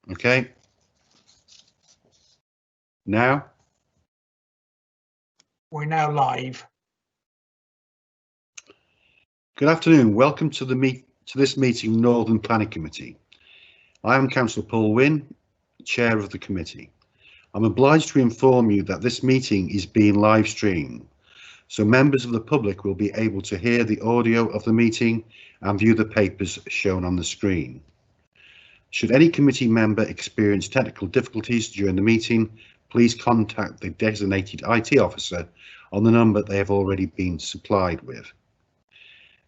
Okay. Now? We're now live. Good afternoon. Welcome to this meeting of Northern Planning Committee. I am Councillor Paul Wynne, Chair of the committee. I'm obliged to inform you that this meeting is being live streamed, so members of the public will be able to hear the audio of the meeting and view the papers shown on the screen. Should any committee member experience technical difficulties during the meeting, please contact the designated IT officer on the number they have already been supplied with.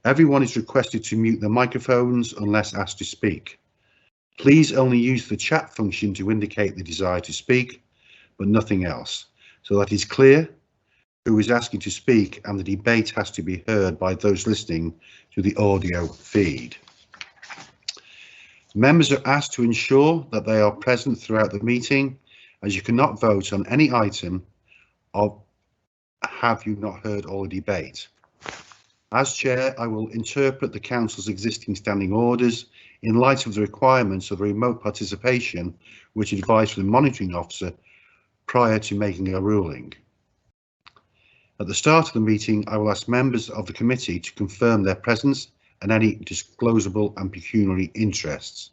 Everyone is requested to mute their microphones unless asked to speak. Please only use the chat function to indicate the desire to speak, but nothing else, so that it's clear who is asking to speak and the debate has to be heard by those listening to the audio feed. Members are asked to ensure that they are present throughout the meeting, as you cannot vote on any item of have you not heard all the debate. As chair, I will interpret the council's existing standing orders in light of the requirements of remote participation, which advised from the monitoring officer prior to making a ruling. At the start of the meeting, I will ask members of the committee to confirm their presence and any disclosable and pecuniary interests.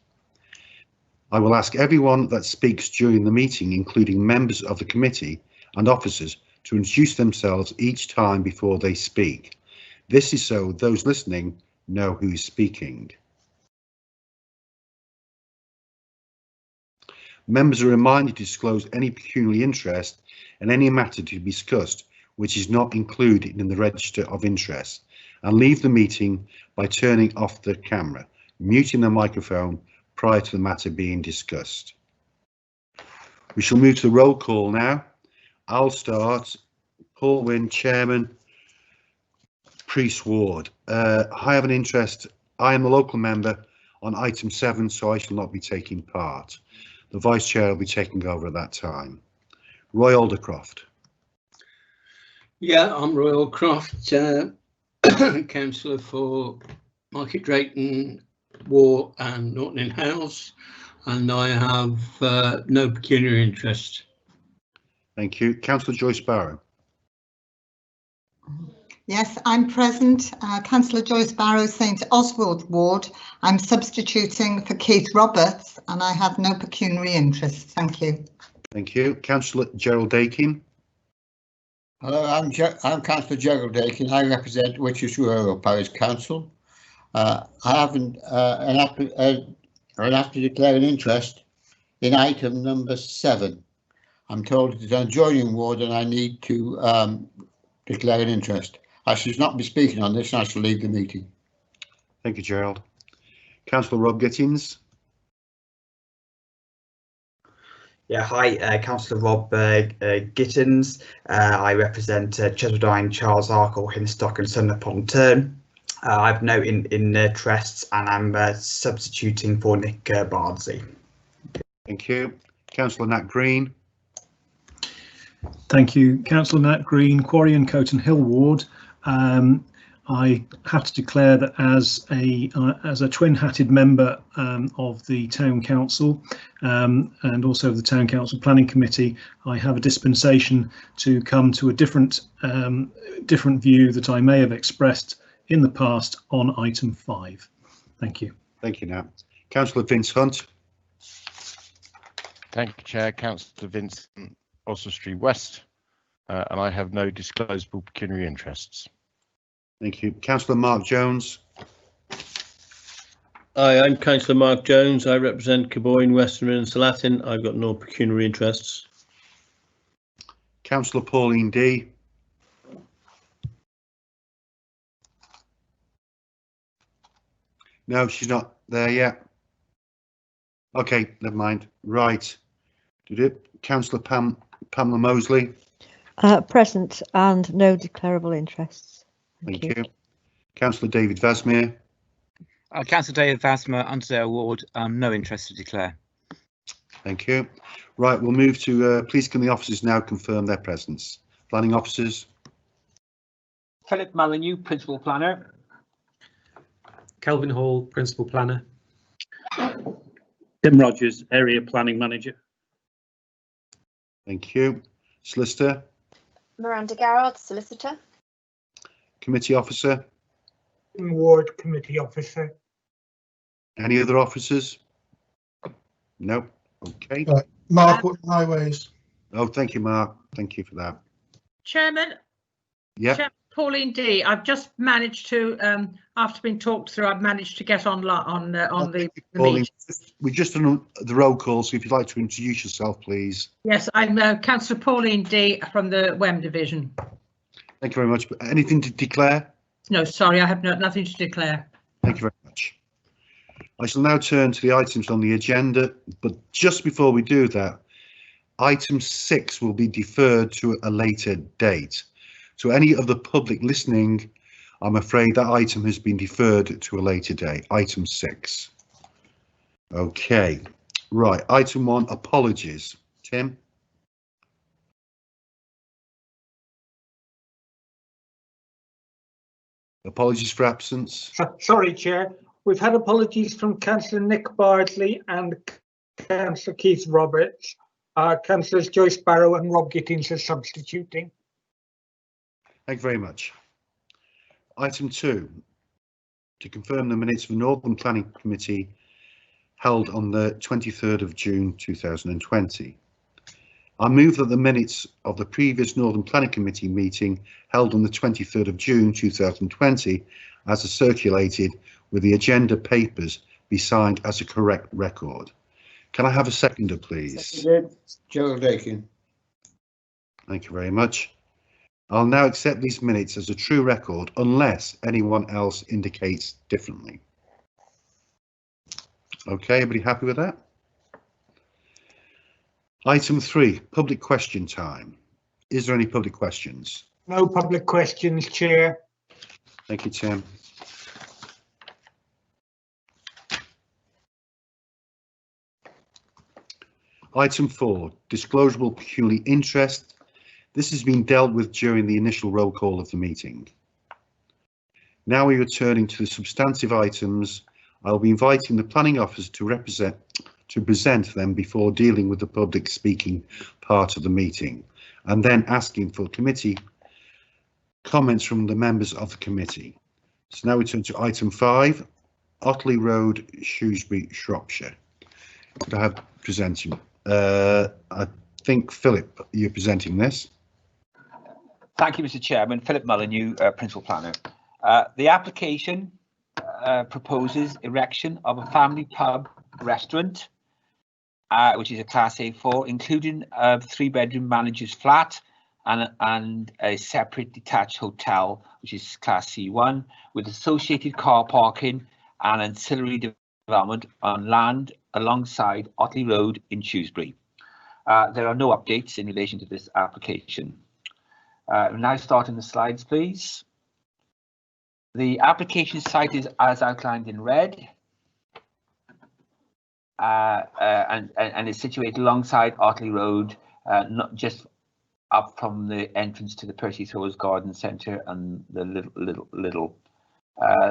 I will ask everyone that speaks during the meeting, including members of the committee and officers, to introduce themselves each time before they speak. This is so those listening know who is speaking. Members are reminded to disclose any pecuniary interest in any matter to be discussed which is not included in the register of interest, and leave the meeting by turning off the camera, muting the microphone prior to the matter being discussed. We shall move to the roll call now. I'll start. Paul Wynne, Chairman. Priest Ward. I have an interest. I am a local member on item 7, so I shall not be taking part. The Vice Chair will be taking over at that time. Roy Aldercroft. Yeah, I'm Roy Aldercroft, councillor for Market Drayton, War and Norton in House, and I have no pecuniary interest. Thank you. Councillor Joyce Barrow. Yes, I'm present. Councillor Joyce Barrow, St Oswald Ward. I'm substituting for Keith Roberts and I have no pecuniary interest. Thank you. Thank you. Councillor Gerald Dakin. Hello, I'm Councillor Gerald Dakin. I represent Witches Rural Parish Council. I haven't I'll have to declare an interest in item number 7. I'm told it's an adjoining ward and I need to declare an interest. I should not be speaking on this and I shall leave the meeting. Thank you, Gerald. Councillor Rob Gittins. Yeah, hi, Councillor Rob Gittins. I represent Cheseldine, Charles Arkle, Hinstock and Sunderpon-Tern. I have no interests and I'm substituting for Nick Bardsley. Thank you. Councillor Nat Green. Thank you. Councillor Nat Green, Quarry and Coton Hill Ward. I have to declare that as a twin-hatted member of the Town Council and also the Town Council Planning Committee, I have a dispensation to come to a different view that I may have expressed in the past on item 5. Thank you. Thank you, Nat. Councillor Vince Hunt. Thank you, Chair. Councillor Vincent, Oswestry West, and I have no disclosable pecuniary interests. Thank you. Councillor Mark Jones. Hi, I'm Councillor Mark Jones. I represent Caboyne, Western and Salatin. I've got no pecuniary interests. Councillor Pauline D. No, she's not there yet. Okay, never mind. Right. Councillor Pamela Mosley. Present and no declarable interests. Thank you. Councillor David Vasmere. Councillor David Vasmere, Underdale Ward. No interest to declare. Thank you. Right, we'll move to please can the officers now confirm their presence. Planning officers. Philip Molyneux, Principal Planner. Kelvin Hall, Principal Planner. Tim Rogers, Area Planning Manager. Thank you. Solicitor, Miranda Garrard, Solicitor. Committee Officer, Ward Committee Officer. any other officers? No. Okay. Mark Woodman Highways. Oh, thank you, Mark. Thank you for that. Chairman, Yeah. Chairman Pauline D. I've just managed to, after being talked through, I've managed to get on the Pauline, meet. we just done the roll call, so if you'd like to introduce yourself, please. Yes, I'm Councillor Pauline D. from the WEM division. Thank you very much. Anything to declare? No, sorry, I have nothing to declare. Thank you very much. I shall now turn to the items on the agenda, but just before we do that, item 6 will be deferred to a later date. So any of the public listening, I'm afraid that item has been deferred to a later date. Item 6. Okay, right. Item 1, apologies. Tim? Apologies for absence. Sorry, Chair. We've had apologies from Councillor Nick Bardsley and Councillor Keith Roberts. Councillors Joyce Barrow and Rob Gittins are substituting. Thank you very much. Item 2, to confirm the minutes of the Northern Planning Committee held on the 23rd of June 2020. I move that the minutes of the previous Northern Planning Committee meeting held on the 23rd of June 2020 as circulated with the agenda papers be signed as a correct record. Can I have a seconder, please? Seconded. Gerald Aiken. Thank you very much. I'll now accept these minutes as a true record unless anyone else indicates differently. Okay, everybody happy with that? Item 3, public question time. Is there any public questions? No public questions, Chair. Thank you, Tim. Item 4, disclosable pecuniary interest. This has been dealt with during the initial roll call of the meeting. Now we are turning to the substantive items. I'll be inviting the planning officer to present them before dealing with the public speaking part of the meeting, and then asking for committee comments from the members of the committee. So now we turn to item 5, Otley Road, Shrewsbury, Shropshire. Could I have presenting? I think Philip, you're presenting this. Thank you, Mr. Chairman. Philip Molyneux, Principal Planner. The application proposes erection of a family pub restaurant, which is a Class A4, including a 3-bedroom manager's flat and a separate detached hotel, which is Class C1, with associated car parking and ancillary development on land alongside Otley Road in Shrewsbury. There are no updates in relation to this application. Now starting the slides, please. The application site is as outlined in red and is situated alongside Otley Road, not just up from the entrance to the Percy Thor's Garden Centre and the little.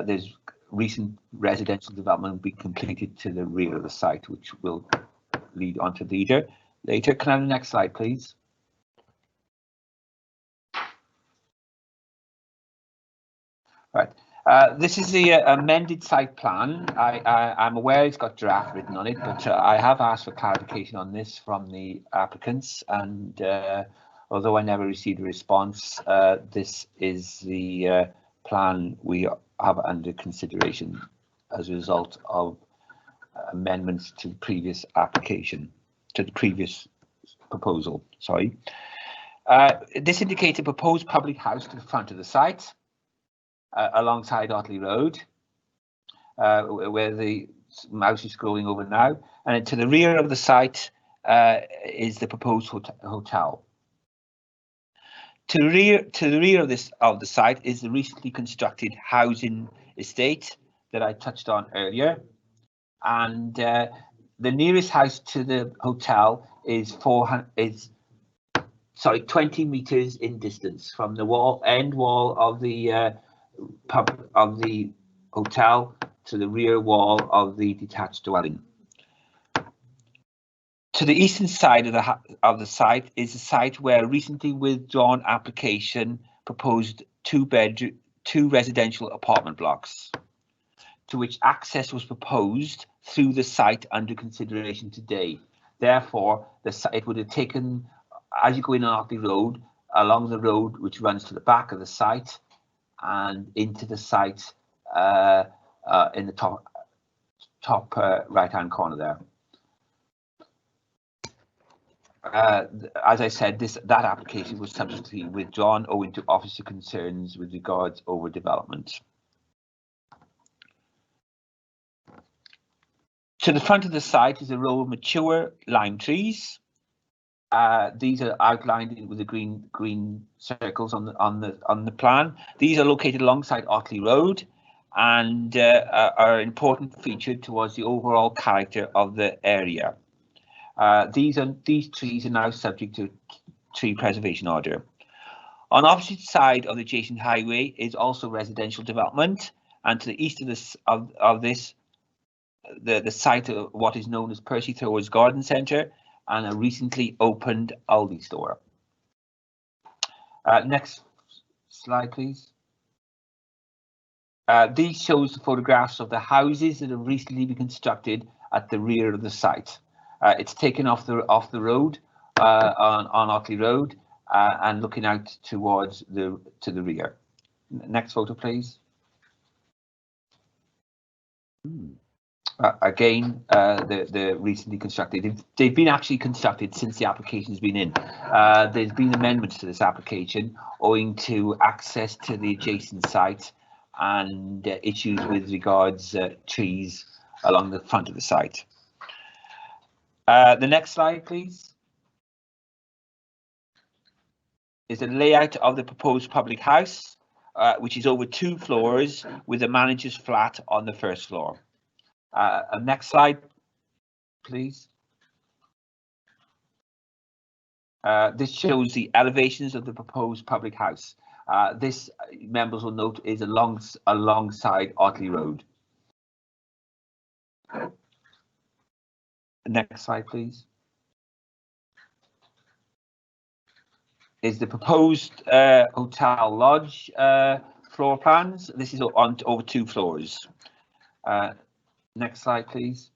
There's recent residential development will be completed to the rear of the site, which will lead on to later. Can I have the next slide, please? Right. This is the amended site plan. I'm aware it's got draft written on it, but I have asked for clarification on this from the applicants, and although I never received a response, this is the plan we have under consideration as a result of amendments to the previous application, to the previous proposal, sorry. This indicates a proposed public house to the front of the site, alongside Otley Road, where the mouse is scrolling over now, and to the rear of the site is the proposed hotel. To the rear of the site is the recently constructed housing estate that I touched on earlier, and the nearest house to the hotel is 20 meters in distance from the end wall of the pub of the hotel to the rear wall of the detached dwelling. To the eastern side of the site is a site where a recently withdrawn application proposed two residential apartment blocks, to which access was proposed through the site under consideration today. Therefore, the site would have taken, as you go in on Otley Road, along the road which runs to the back of the site and into the site in the top right-hand corner there. As I said, that application was subsequently withdrawn owing to officer concerns with regards over development. To the front of the site is a row of mature lime trees. These are outlined with the green circles on the plan. These are located alongside Otley Road and are an important feature towards the overall character of the area. These trees are now subject to tree preservation order. On the opposite side of the adjacent highway is also residential development, and to the east of this, the site of what is known as Percy Thor's Garden Centre and a recently opened Aldi store. Next slide, please. These shows the photographs of the houses that have recently been constructed at the rear of the site. It's taken off the road on Otley Road and looking out towards the rear. Next photo, please. Again, they're recently constructed. They've been actually constructed since the application's been in. There's been amendments to this application owing to access to the adjacent site and issues with regards trees along the front of the site. The next slide, please, is a layout of the proposed public house, which is over 2 floors with a manager's flat on the first floor. Next slide, please. This shows the elevations of the proposed public house. This, members will note, is alongside Otley Road. Next slide, please. Is the proposed hotel lodge floor plans. This is on over 2 floors. Next slide, please.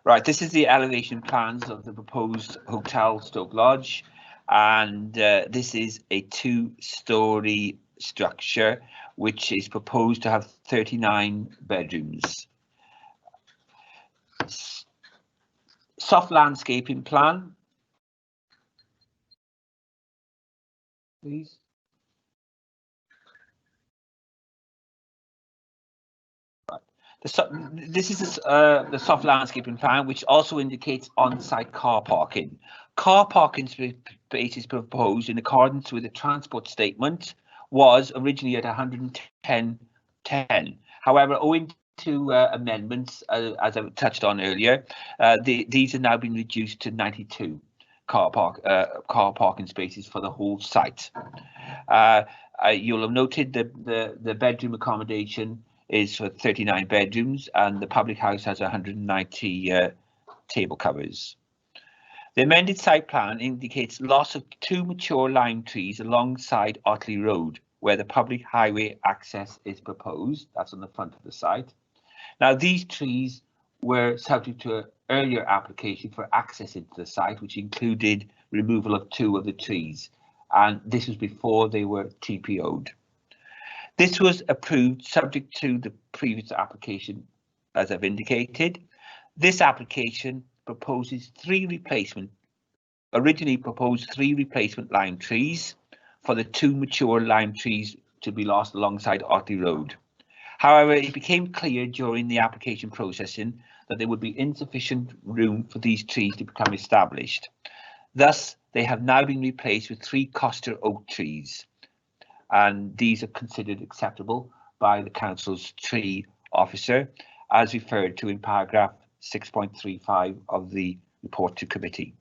Right, this is the elevation plans of the proposed hotel Stoke Lodge, and this is a 2-storey structure which is proposed to have 39 bedrooms. Soft landscaping plan, please. This is the soft landscaping plan, which also indicates on-site car parking. Car parking spaces proposed in accordance with the transport statement was originally at 110. However, owing to amendments, as I touched on earlier, these have now been reduced to 92 car parking spaces for the whole site. You'll have noted the bedroom accommodation is for 39 bedrooms and the public house has 190 table covers. The amended site plan indicates loss of 2 mature lime trees alongside Otley Road, where the public highway access is proposed. That's on the front of the site. Now, these trees were subject to an earlier application for access into the site, which included removal of 2 of the trees, and this was before they were TPO'd. This was approved subject to the previous application, as I've indicated. This application originally proposed 3 replacement lime trees for the 2 mature lime trees to be lost alongside Otley Road. However, it became clear during the application processing that there would be insufficient room for these trees to become established. Thus, they have now been replaced with 3 Coster oak trees, and these are considered acceptable by the council's tree officer, as referred to in paragraph 6.35 of the report to committee.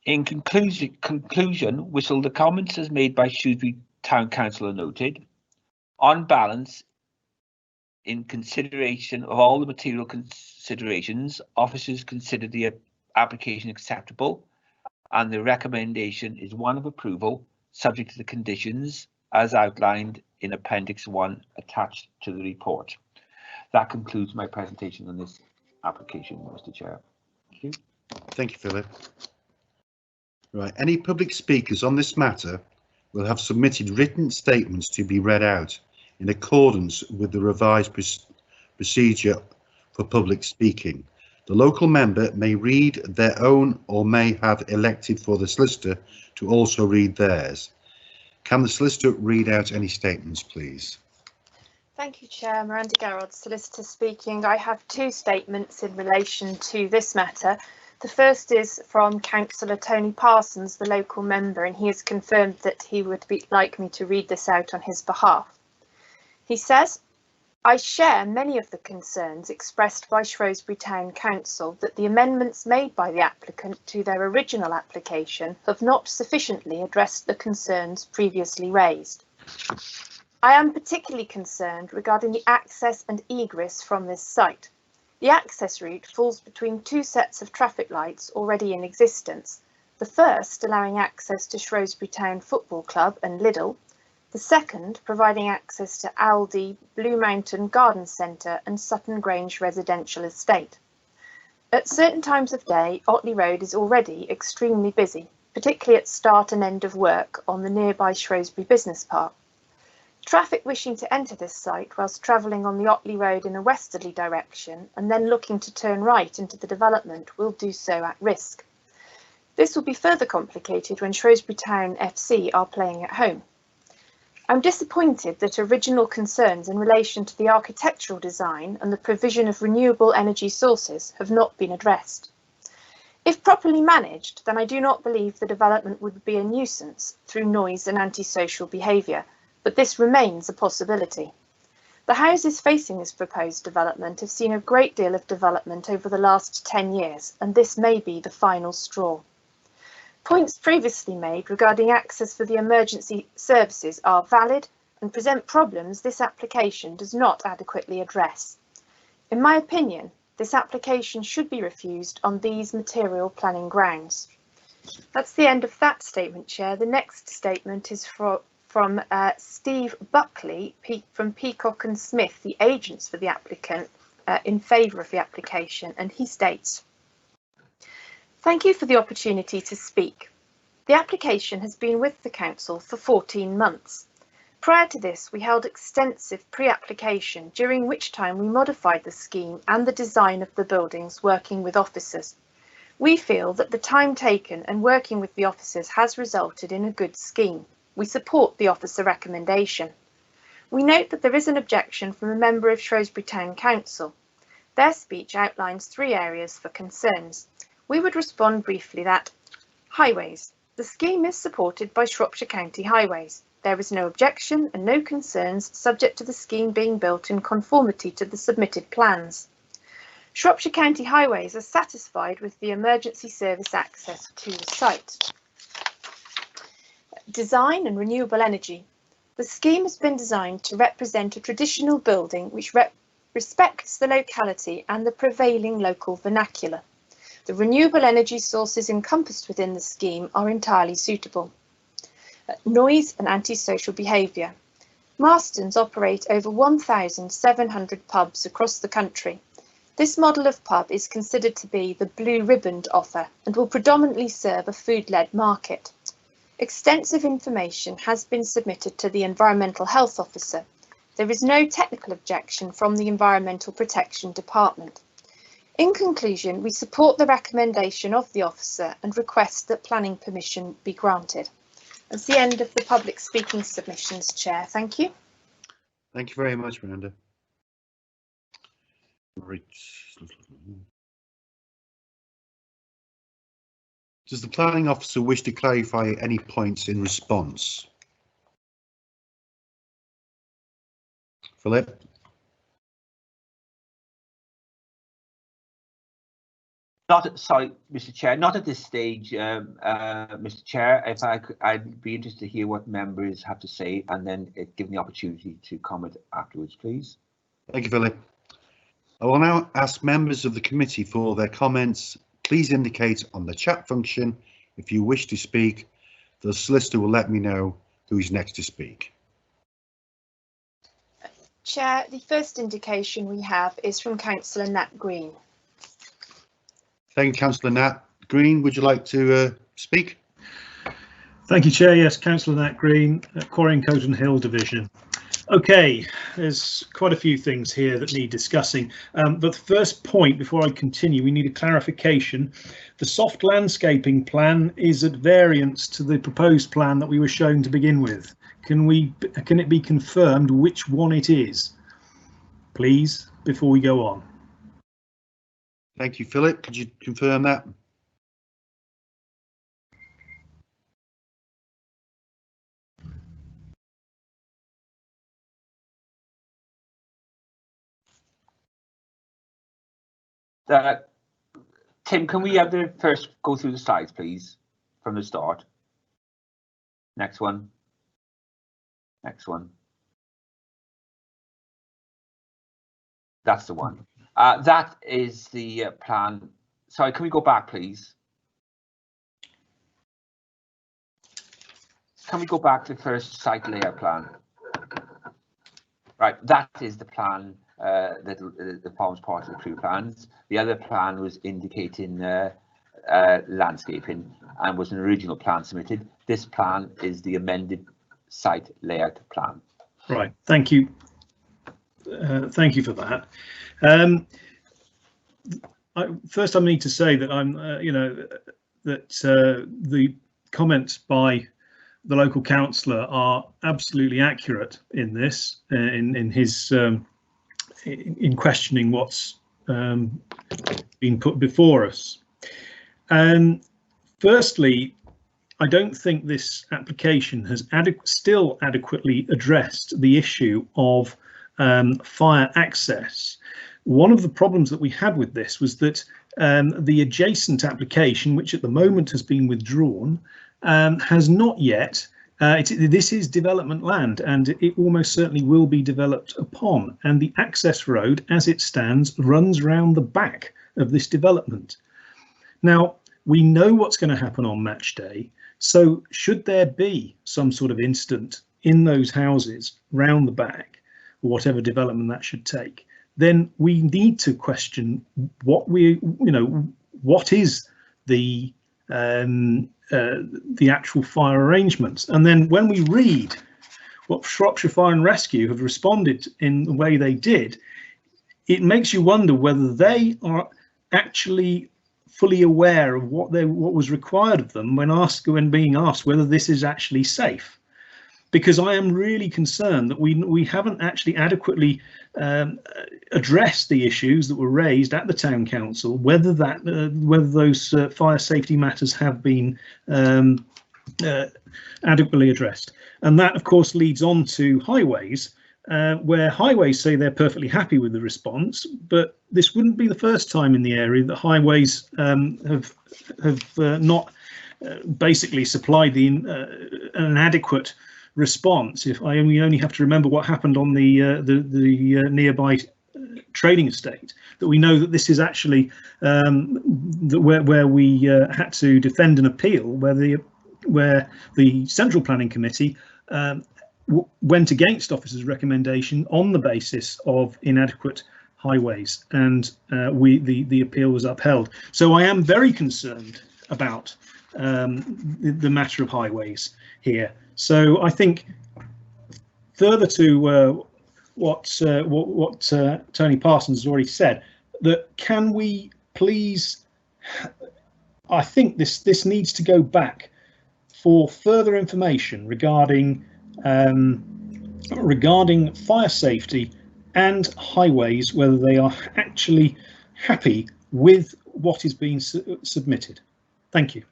In conclusion, whistle the comments as made by Shrewsbury Town Council are noted. On balance, in consideration of all the material considerations, officers consider the application acceptable, and the recommendation is one of approval, subject to the conditions as outlined in Appendix 1 attached to the report. That concludes my presentation on this application, Mr. Chair. Thank you. Thank you, Philip. Right, any public speakers on this matter will have submitted written statements to be read out in accordance with the revised procedure for public speaking. The local member may read their own or may have elected for the solicitor to also read theirs. Can the solicitor read out any statements, please? Thank you, Chair. Miranda Garrod, solicitor speaking. I have two statements in relation to this matter. The first is from Councillor Tony Parsons, the local member, and he has confirmed that he would like me to read this out on his behalf. He says, I share many of the concerns expressed by Shrewsbury Town Council that the amendments made by the applicant to their original application have not sufficiently addressed the concerns previously raised. I am particularly concerned regarding the access and egress from this site. The access route falls between two sets of traffic lights already in existence, the first allowing access to Shrewsbury Town Football Club and Lidl, the second providing access to Aldi, Blue Mountain Garden Centre and Sutton Grange residential estate. At certain times of day, Otley Road is already extremely busy, particularly at start and end of work on the nearby Shrewsbury Business Park. Traffic wishing to enter this site whilst travelling on the Otley Road in a westerly direction and then looking to turn right into the development will do so at risk. This will be further complicated when Shrewsbury Town FC are playing at home. I'm disappointed that original concerns in relation to the architectural design and the provision of renewable energy sources have not been addressed. If properly managed, then I do not believe the development would be a nuisance through noise and antisocial behaviour, but this remains a possibility. The houses facing this proposed development have seen a great deal of development over the last 10 years, and this may be the final straw. Points previously made regarding access for the emergency services are valid and present problems this application does not adequately address. In my opinion, this application should be refused on these material planning grounds. That's the end of that statement, Chair. The next statement is from Steve Buckley from Peacock and Smith, the agents for the applicant, in favour of the application, and he states, thank you for the opportunity to speak. The application has been with the Council for 14 months. Prior to this, we held extensive pre-application, during which time we modified the scheme and the design of the buildings working with officers. We feel that the time taken and working with the officers has resulted in a good scheme. We support the officer recommendation. We note that there is an objection from a member of Shrewsbury Town Council. Their speech outlines 3 areas for concerns. We would respond briefly that highways. The scheme is supported by Shropshire County Highways. There is no objection and no concerns subject to the scheme being built in conformity to the submitted plans. Shropshire County Highways are satisfied with the emergency service access to the site. Design and renewable energy. The scheme has been designed to represent a traditional building which respects the locality and the prevailing local vernacular. The renewable energy sources encompassed within the scheme are entirely suitable. Noise and antisocial behaviour. Marston's operate over 1,700 pubs across the country. This model of pub is considered to be the blue ribboned offer and will predominantly serve a food-led market. Extensive information has been submitted to the Environmental Health Officer. There is no technical objection from the Environmental Protection Department. In conclusion, we support the recommendation of the officer and request that planning permission be granted. That's the end of the public speaking submissions, Chair. Thank you. Thank you very much, Miranda. Right. Does the planning officer wish to clarify any points in response? Philip? Sorry, Mr. Chair, not at this stage, Mr. Chair. If I could, I'd be interested to hear what members have to say and then give the opportunity to comment afterwards, please. Thank you, Philip. I will now ask members of the committee for their comments. Please indicate on the chat function if you wish to speak. The solicitor will let me know who is next to speak. Chair, the first indication we have is from Councillor Nat Green. Thank you, Councillor Nat Green. Would you like to speak? Thank you, Chair. Yes, Councillor Nat Green, Quarry and Coton Hill Division. Okay, there's quite a few things here that need discussing, but the first point before I continue, we need a clarification. The soft landscaping plan is at variance to the proposed plan that we were shown to begin with. Can it be confirmed which one it is, please, before we go on? Thank you, Philip. Could you confirm that? Tim, can we have the first go through the slides, please, from the start? Next one. Next one. That's the one. That is the plan. Sorry, can we go back, please? Can we go back to the first site layout plan? Right, that is the plan that forms part of the crew plans. The other plan was indicating landscaping and was an original plan submitted. This plan is the amended site layout plan. Right, thank you. Thank you for that. First, I need to say that I'm, the comments by the local councillor are absolutely accurate in this, in his in questioning what's been put before us. Firstly, I don't think this application has still adequately addressed the issue of fire access. One of the problems that we had with this was that the adjacent application, which at the moment has been withdrawn, has not yet. This is development land and it almost certainly will be developed upon, and the access road as it stands runs round the back of this development. Now, we know what's going to happen on match day, so should there be some sort of incident in those houses round the back, or whatever development that should take, then we need to question what what is the actual fire arrangements. And then when we read what Shropshire Fire and Rescue have responded in the way they did, it makes you wonder whether they are actually fully aware of what was required of them when being asked whether this is actually safe. Because I am really concerned that we haven't actually adequately addressed the issues that were raised at the town council, whether those fire safety matters have been adequately addressed. And that, of course, leads on to highways, where highways say they're perfectly happy with the response, but this wouldn't be the first time in the area that highways have not basically supplied an adequate response. We only have to remember what happened on the nearby trading estate, that we know that this is actually where we had to defend an appeal, where the Central Planning Committee went against officers' recommendation on the basis of inadequate highways, and the appeal was upheld. So I am very concerned about the matter of highways here. So I think, further to what Tony Parsons has already said, that can we please, I think this needs to go back for further information regarding fire safety and highways, whether they are actually happy with what is being submitted. Thank you.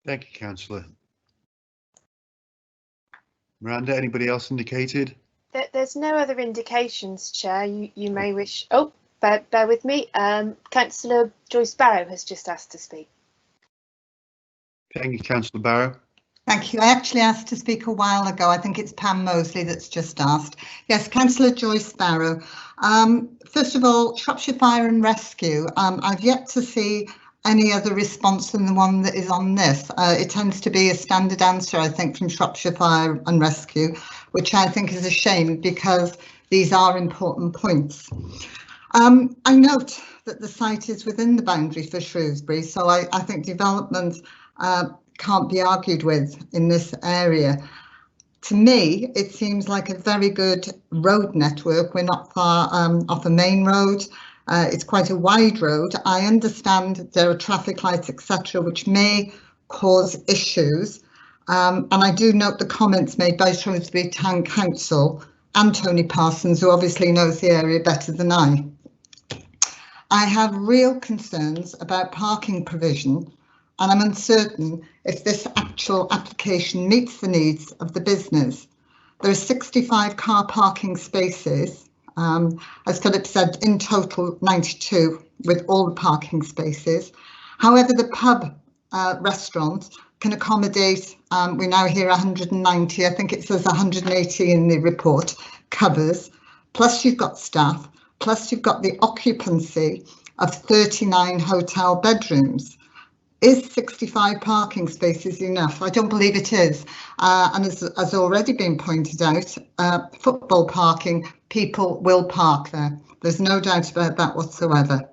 Thank you, Councillor. Miranda, anybody else indicated? There's no other indications, Chair. You may wish. Oh, bear with me. Councillor Joyce Barrow has just asked to speak. Thank you, Councillor Barrow. Thank you. I actually asked to speak a while ago. I think it's Pam Mosley that's just asked. Yes, Councillor Joyce Barrow. First of all, Shropshire Fire and Rescue. I've yet to see any other response than the one that is on this. It tends to be a standard answer, I think, from Shropshire Fire and Rescue, which I think is a shame because these are important points. I note that the site is within the boundary for Shrewsbury, so I think development can't be argued with in this area. To me, it seems like a very good road network. We're not far off a main road. It's quite a wide road. I understand there are traffic lights, etc., which may cause issues. And I do note the comments made by Shrewsbury Town Council and Tony Parsons, who obviously knows the area better than I. I have real concerns about parking provision, and I'm uncertain if this actual application meets the needs of the business. There are 65 car parking spaces, as Philip said, in total 92 with all the parking spaces. However, the pub restaurant can accommodate, we now hear 190, I think it says 180 in the report, covers, plus you've got staff, plus you've got the occupancy of 39 hotel bedrooms. Is 65 parking spaces enough? I don't believe it is. And as already been pointed out, football parking, people will park there. There's no doubt about that whatsoever.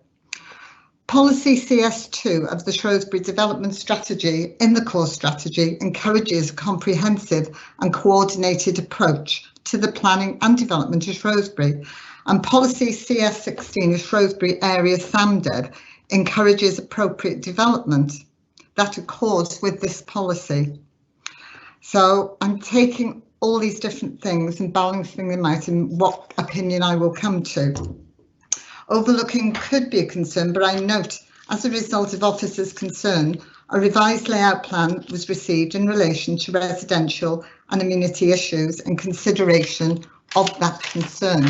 Policy CS2 of the Shrewsbury Development Strategy in the core strategy encourages a comprehensive and coordinated approach to the planning and development of Shrewsbury. And policy CS16 of Shrewsbury Area SAMDEB encourages appropriate development that accords with this policy. So I'm taking all these different things and balancing them out in what opinion I will come to. Overlooking could be a concern, but I note as a result of officers' concern, a revised layout plan was received in relation to residential and amenity issues in consideration of that concern.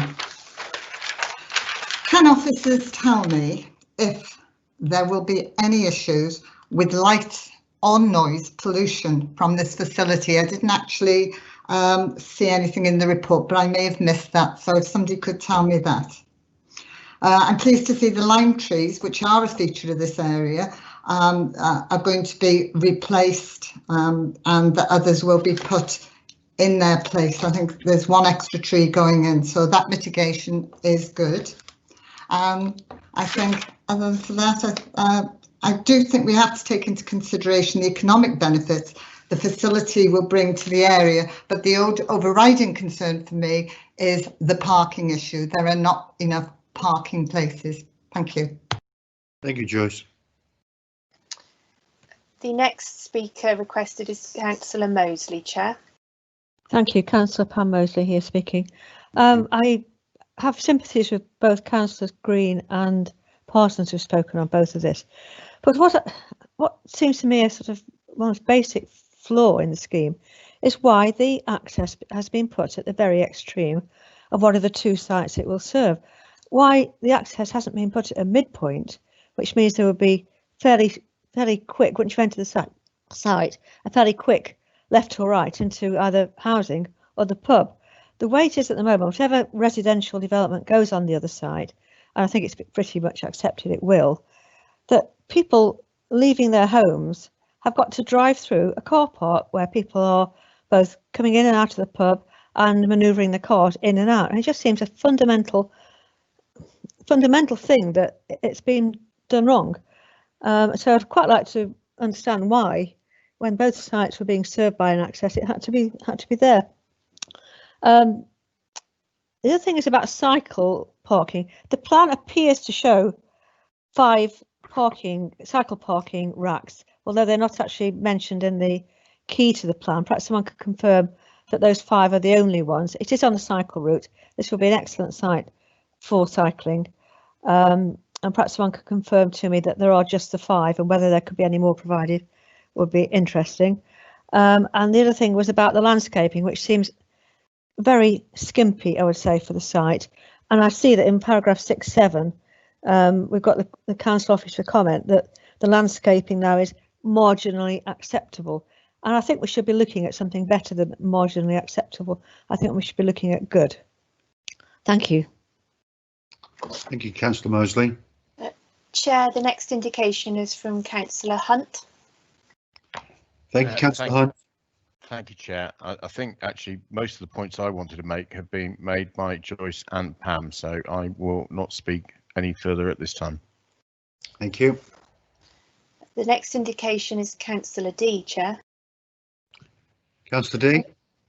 Can officers tell me if there will be any issues with light or noise pollution from this facility? I didn't actually see anything in the report, but I may have missed that. So if somebody could tell me that. I'm pleased to see the lime trees, which are a feature of this area, are going to be replaced and the others will be put in their place. I think there's one extra tree going in, so that mitigation is good. I think other than that, I do think we have to take into consideration the economic benefits the facility will bring to the area, but the overriding concern for me is the parking issue. There are not enough parking places. Thank you. Thank you, Joyce. The next speaker requested is Councillor Mosley, Chair. Thank you, Councillor Pam Mosley here speaking. I have sympathies with both Councillors Green and Parsons who've spoken on both of this. But what seems to me a sort of most basic flaw in the scheme is why the access has been put at the very extreme of one of the two sites it will serve. Why the access hasn't been put at a midpoint, which means there would be fairly quick, once you enter the site, a fairly quick left or right into either housing or the pub. The way it is at the moment, whatever residential development goes on the other side, and I think it's pretty much accepted it will, that people leaving their homes have got to drive through a car park where people are both coming in and out of the pub and manoeuvring the cars in and out. And it just seems a fundamental thing that it's been done wrong. So I'd quite like to understand why, when both sites were being served by an access, it had to be there. The other thing is about cycle parking. The plan appears to show 5 cycle parking racks, although they're not actually mentioned in the key to the plan. Perhaps someone could confirm that those 5 are the only ones. It is on the cycle route. This will be an excellent site for cycling. And perhaps someone could confirm to me that there are just the 5, and whether there could be any more provided would be interesting. And the other thing was about the landscaping, which seems very skimpy, I would say, for the site. And I see that in paragraph 6.7, we've got the council office for comment that the landscaping now is marginally acceptable. And I think we should be looking at something better than marginally acceptable. I think we should be looking at good. Thank you. Thank you, Councillor Mosley. Chair, the next indication is from Councillor Hunt. Thank you, Councillor Hunt. Thank you, Chair. I think actually most of the points I wanted to make have been made by Joyce and Pam, so I will not speak any further at this time. Thank you. The next indication is Councillor D, Chair. Councillor D.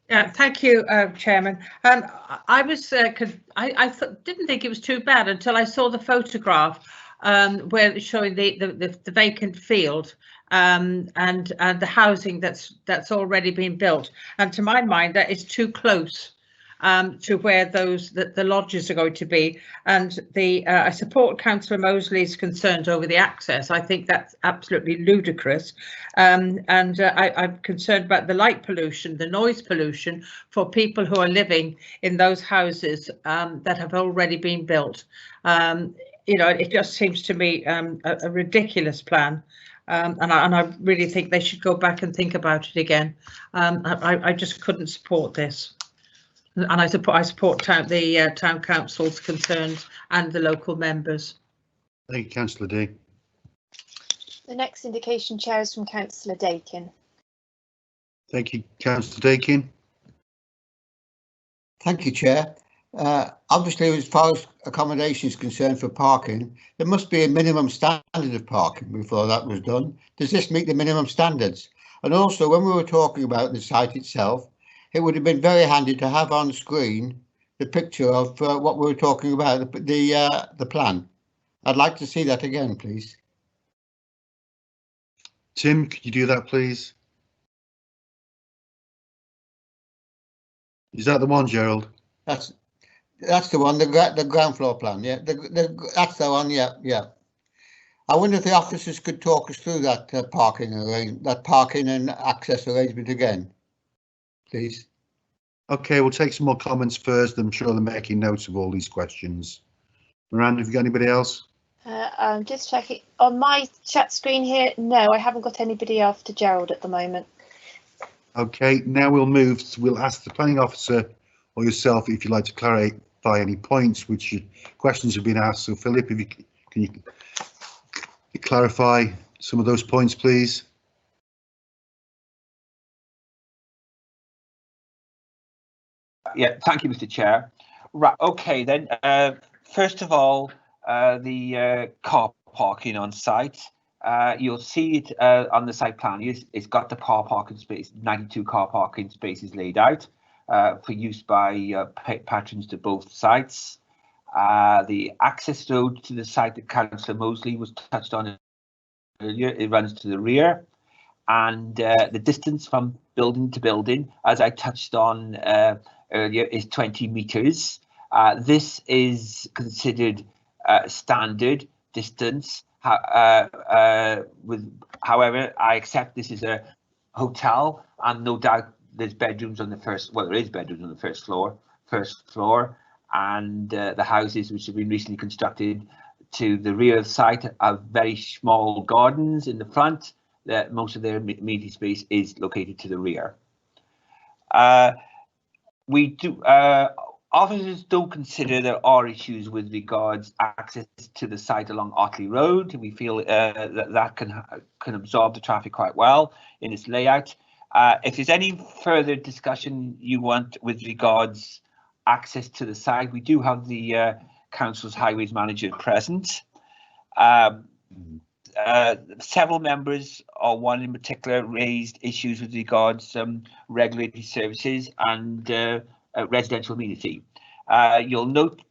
Yeah, thank you, Chairman. I was I didn't think it was too bad until I saw the photograph where it's showing the vacant field and the housing that's already been built. And to my mind, that is too close to where the lodges are going to be. And I support Councillor Mosley's concerns over the access. I think that's absolutely ludicrous. I'm concerned about the light pollution, the noise pollution for people who are living in those houses that have already been built. You know, it just seems to me a ridiculous plan. And I really think they should go back and think about it again. I just couldn't support this. And I support the town council's concerns and the local members. Thank you, Councillor D. The next indication, Chair, is from Councillor Dakin. Thank you, Councillor Dakin. Thank you, Chair. Obviously, as far as accommodation is concerned for parking, there must be a minimum standard of parking before that was done. Does this meet the minimum standards? And also, when we were talking about the site itself, it would have been very handy to have on screen the picture of what we were talking about, the plan. I'd like to see that again, please. Tim, could you do that, please? Is that the one, Gerald? That's the one, the ground floor plan. Yeah, that's the one. Yeah. I wonder if the officers could talk us through that parking and access arrangement again, please. Okay, we'll take some more comments first. I'm sure they're making notes of all these questions. Miranda, have you got anybody else? I'm just checking on my chat screen here. No, I haven't got anybody after Gerald at the moment. Okay, now we'll ask the planning officer or yourself if you'd like to clarify any points which questions have been asked. So Philip, if can you clarify some of those points, please? Yeah, thank you, Mr. Chair. Right, okay then. First of all, the car parking on site. You'll see it on the site plan. It's got the car parking space, 92 car parking spaces laid out for use by patrons to both sites. The access road to the site that Councillor Mosley was touched on earlier, it runs to the rear. And the distance from building to building, as I touched on earlier, is 20 metres. This is considered standard distance. However, I accept this is a hotel, and no doubt there's bedrooms on the first. Well, there is bedrooms on the first floor, and the houses which have been recently constructed to the rear of the site have very small gardens in the front. That most of their amenity space is located to the rear. Officers don't consider there are issues with regards access to the site along Otley Road. We feel that can absorb the traffic quite well in its layout. If there's any further discussion you want with regards access to the site, we do have the council's highways manager present. Several members, or one in particular, raised issues with regards regulatory services and residential amenity. You'll note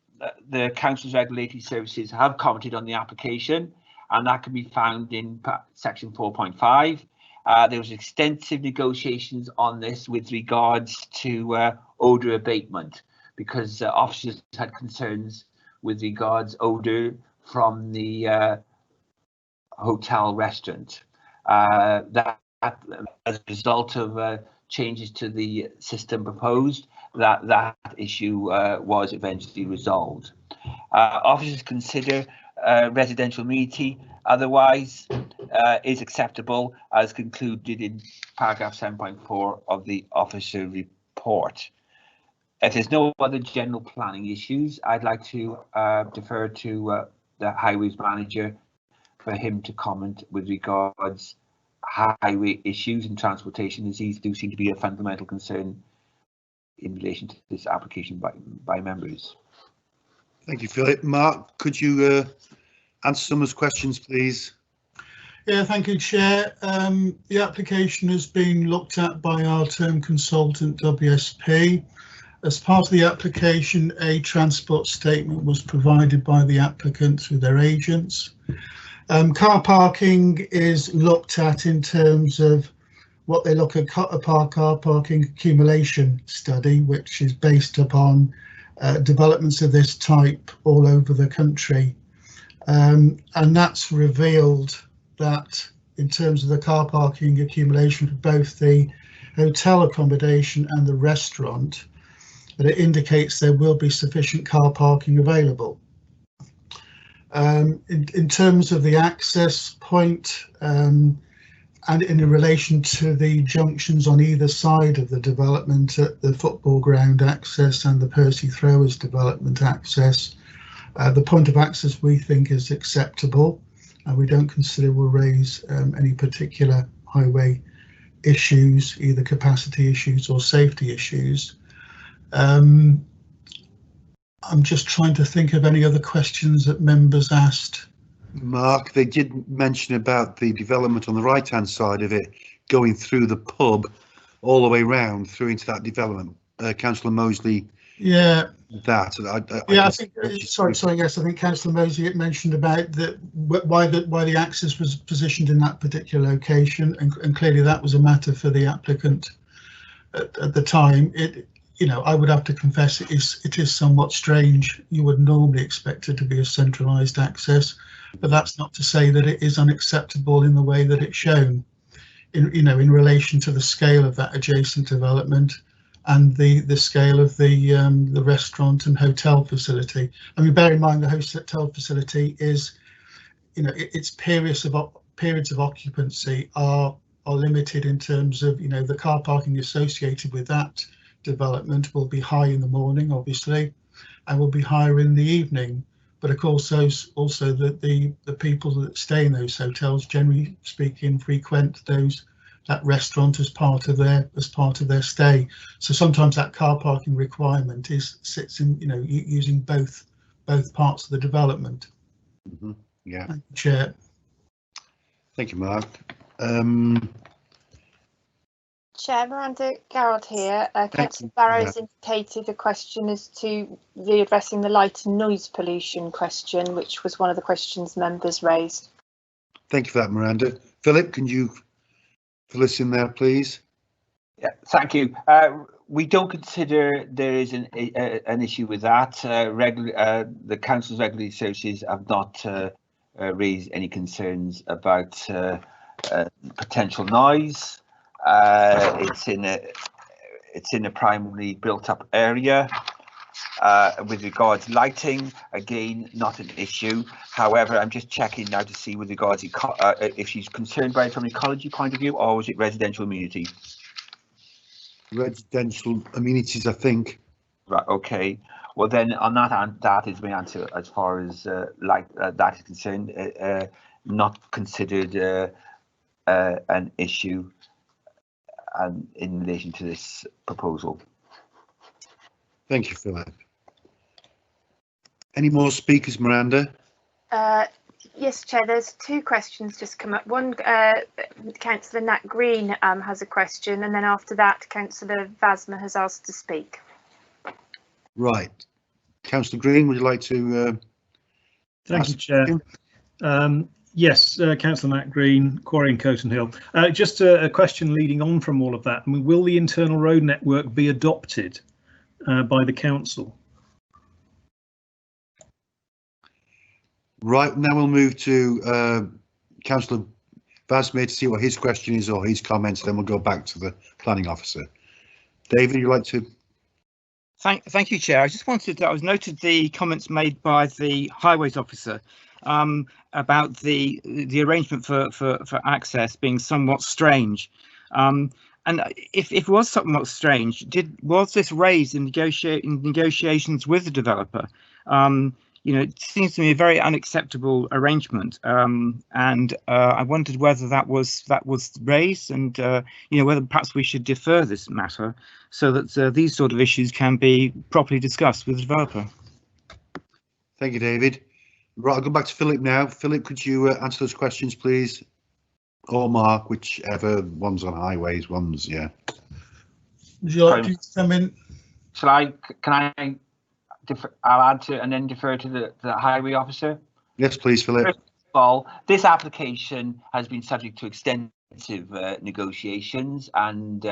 the council's regulatory services have commented on the application, and that can be found in section 4.5. There was extensive negotiations on this with regards to odour abatement, because officers had concerns with regards odour from the hotel restaurant. That as a result of changes to the system proposed, that issue was eventually resolved. Officers consider residential amenity otherwise is acceptable as concluded in paragraph 7.4 of the officer report. If there's no other general planning issues, I'd like to defer to the highways manager for him to comment with regards highway issues and transportation, as these do seem to be a fundamental concern in relation to this application by members. Thank you, Philip. Mark, could you answer some of those questions, please? Yeah, thank you, Chair. The application has been looked at by our term consultant, WSP. As part of the application, a transport statement was provided by the applicant through their agents. Car parking is looked at in terms of what they look at a car parking accumulation study, which is based upon developments of this type all over the country. And that's revealed that in terms of the car parking accumulation for both the hotel accommodation and the restaurant, that it indicates there will be sufficient car parking available. In terms of the access point, and in relation to the junctions on either side of the development at the football ground access and the Percy Throwers development access, the point of access we think is acceptable, and we don't consider will raise any particular highway issues, either capacity issues or safety issues. I'm just trying to think of any other questions that members asked. Mark, they did mention about the development on the right hand side of it going through the pub all the way round through into that development. Councillor Mosley. Yeah. That. I think. Sorry. Yes, I think Councillor Mosley mentioned about why the access was positioned in that particular location, and clearly that was a matter for the applicant at the time. I would have to confess it is somewhat strange. You would normally expect it to be a centralised access, but that's not to say that it is unacceptable in the way that it's shown, in relation to the scale of that adjacent development and the scale of the restaurant and hotel facility. I mean, bear in mind the hotel facility is, its periods of occupancy are limited in terms of, the car parking associated with that development will be high in the morning, obviously, and will be higher in the evening. But of course, also the people that stay in those hotels, generally speaking, frequent that restaurant as part of their stay. So sometimes that car parking requirement sits in, using both parts of the development. Mm-hmm. Yeah. Thank you, Chair. Thank you, Mark. Chair, Miranda Garrod here. Councillor Barrow has indicated a question as to addressing the light and noise pollution question, which was one of the questions members raised. Thank you for that, Miranda. Philip, can you fill us in there, please? Yeah, thank you. We don't consider there is an issue with that. The council's regulatory services have not raised any concerns about potential noise. It's in a primarily built-up area. With regards lighting, again, not an issue. However, I'm just checking now to see with regards if she's concerned by it from an ecology point of view, or was it residential amenity? Residential amenities, I think. Right. Okay. Well, then on that is my answer as far as that is concerned. Not considered an issue in relation to this proposal. Thank you, Philip. Any more speakers, Miranda? Yes, Chair, there's two questions just come up. One, Councillor Nat Green has a question, and then after that, Councillor Vasma has asked to speak. Right. Councillor Green, would you like to... Thank you, Chair. Yes, Councillor Nat Green, Quarry and Coton Hill. Just a question leading on from all of that. I mean, will the internal road network be adopted by the council? Right, now we'll move to Councillor Vasmir to see what his question is or his comments, then we'll go back to the planning officer. David, would you like to? Thank you, Chair. I was noted the comments made by the highways officer about the arrangement for access being somewhat strange. And if it was somewhat strange, was this raised in negotiations with the developer? You know, it seems to me a very unacceptable arrangement, and I wondered whether that was raised, and you know, whether perhaps we should defer this matter so that these sort of issues can be properly discussed with the developer. Thank you, David. Right, I'll go back to Philip now. Philip, could you answer those questions, please? Or Mark, whichever one's on highways, one's, yeah. Would you like to come in? Shall I? Can I? I'll add to and then defer to the highway officer. Yes, please, Philip. First of all, this application has been subject to extensive negotiations and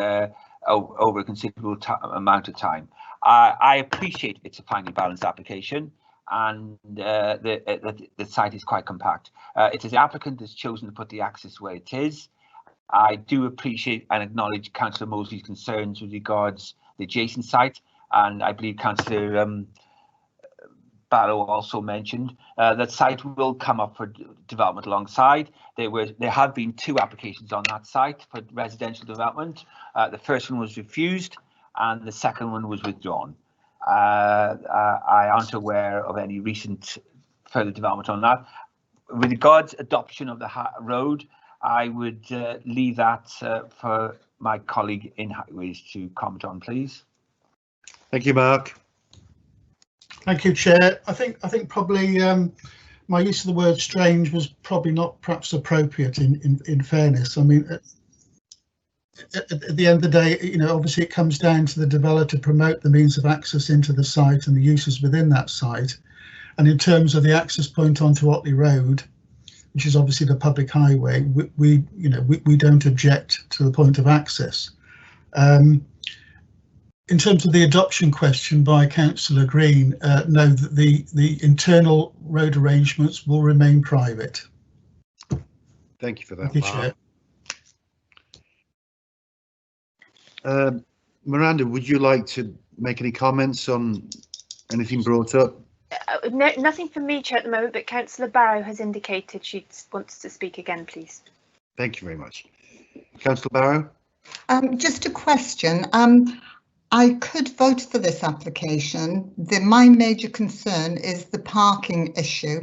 over a considerable amount of time. I appreciate it's a finely balanced application, and the site is quite compact. It is the applicant that's chosen to put the access where it is. I do appreciate and acknowledge Councillor Mosley's concerns with regards the adjacent site, and I believe Councillor Barrow also mentioned that site will come up for development alongside. There have been 2 applications on that site for residential development. The first one was refused and the second one was withdrawn. I aren't aware of any recent further development on that. With regards adoption of the road, I would leave that for my colleague in Highways to comment on, please. Thank you, Mark. Thank you, Chair. I think probably my use of the word strange was probably not perhaps appropriate in fairness. I mean, at the end of the day, you know, obviously it comes down to the developer to promote the means of access into the site and the uses within that site. And in terms of the access point onto Otley Road, which is obviously the public highway, we don't object to the point of access. In terms of the adoption question by Councillor Green, no, the internal road arrangements will remain private. Thank you for that, Thank you, Mark. Miranda, would you like to make any comments on anything brought up? No, nothing from me, Chair, at the moment, but Councillor Barrow has indicated she wants to speak again, please. Thank you very much. Councillor Barrow? Just a question. I could vote for this application. My major concern is the parking issue.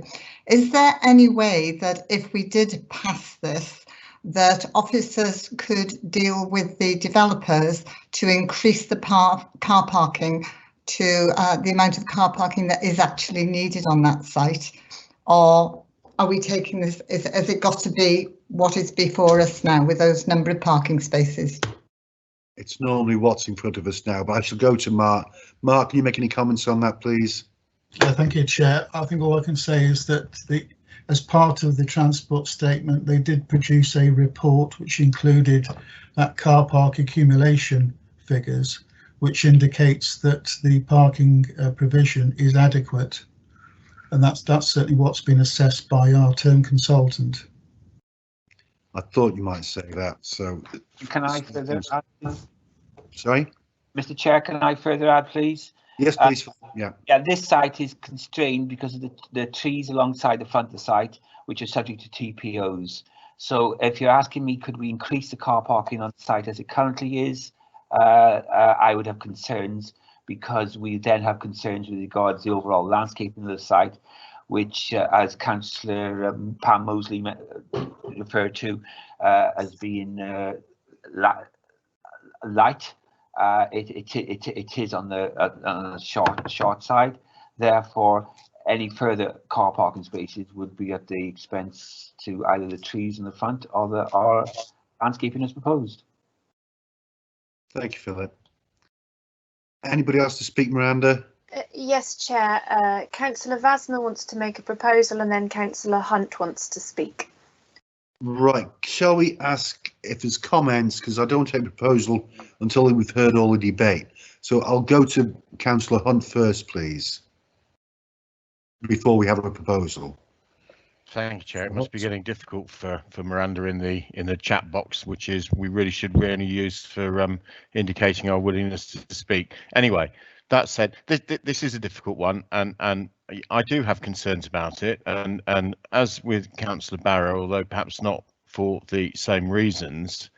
Is there any way that if we did pass this, that officers could deal with the developers to increase the car parking to the amount of car parking that is actually needed on that site? Or are we taking this, has it got to be what is before us now with those number of parking spaces? It's normally what's in front of us now, but I shall go to Mark. Mark, can you make any comments on that, please? Thank you, Chair. I think all I can say is that as part of the transport statement, they did produce a report which included that car park accumulation figures, which indicates that the parking provision is adequate. And that's certainly what's been assessed by our term consultant. I thought you might say that, so. Can I further add? Sorry? Mr. Chair, can I further add, please? Yes, please. Yeah. Yeah, this site is constrained because of the trees alongside the front of the site, which are subject to TPOs. So if you're asking me, could we increase the car parking on the site as it currently is, I would have concerns, because we then have concerns with regards to the overall landscaping of the site, which, as Councillor Pam Mosley referred to as being light. It is on the short side. Therefore, any further car parking spaces would be at the expense to either the trees in the front or the landscaping as proposed. Thank you, Philip. Anybody else to speak, Miranda? Yes, Chair. Councillor Vasner wants to make a proposal, and then Councillor Hunt wants to speak. Right. Shall we ask if there's comments, because I don't take proposal until we've heard all the debate. So I'll go to Councillor Hunt first, please, before we have a proposal. Thank you, Chair. It must be getting difficult for Miranda in the chat box, which is we really should only use for indicating our willingness to speak. Anyway, that said, this is a difficult one, and I do have concerns about it, and as with Councillor Barrow, although perhaps not for the same reasons,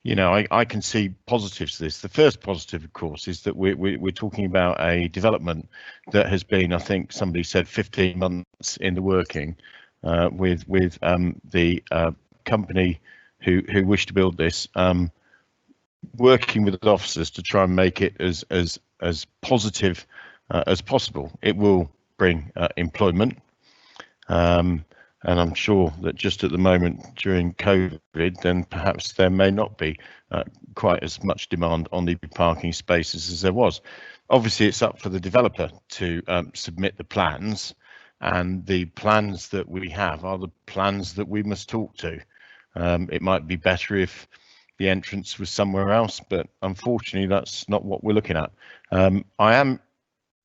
you know, I can see positives to this. The first positive, of course, is that we're talking about a development that has been, I think somebody said, 15 months in the working, with the company who wish to build this, working with the officers to try and make it as positive as possible. It will bring employment, and I'm sure that just at the moment during COVID, then perhaps there may not be quite as much demand on the parking spaces as there was. Obviously, it's up for the developer to submit the plans, and the plans that we have are the plans that we must talk to. It might be better if the entrance was somewhere else, but unfortunately, that's not what we're looking at. I am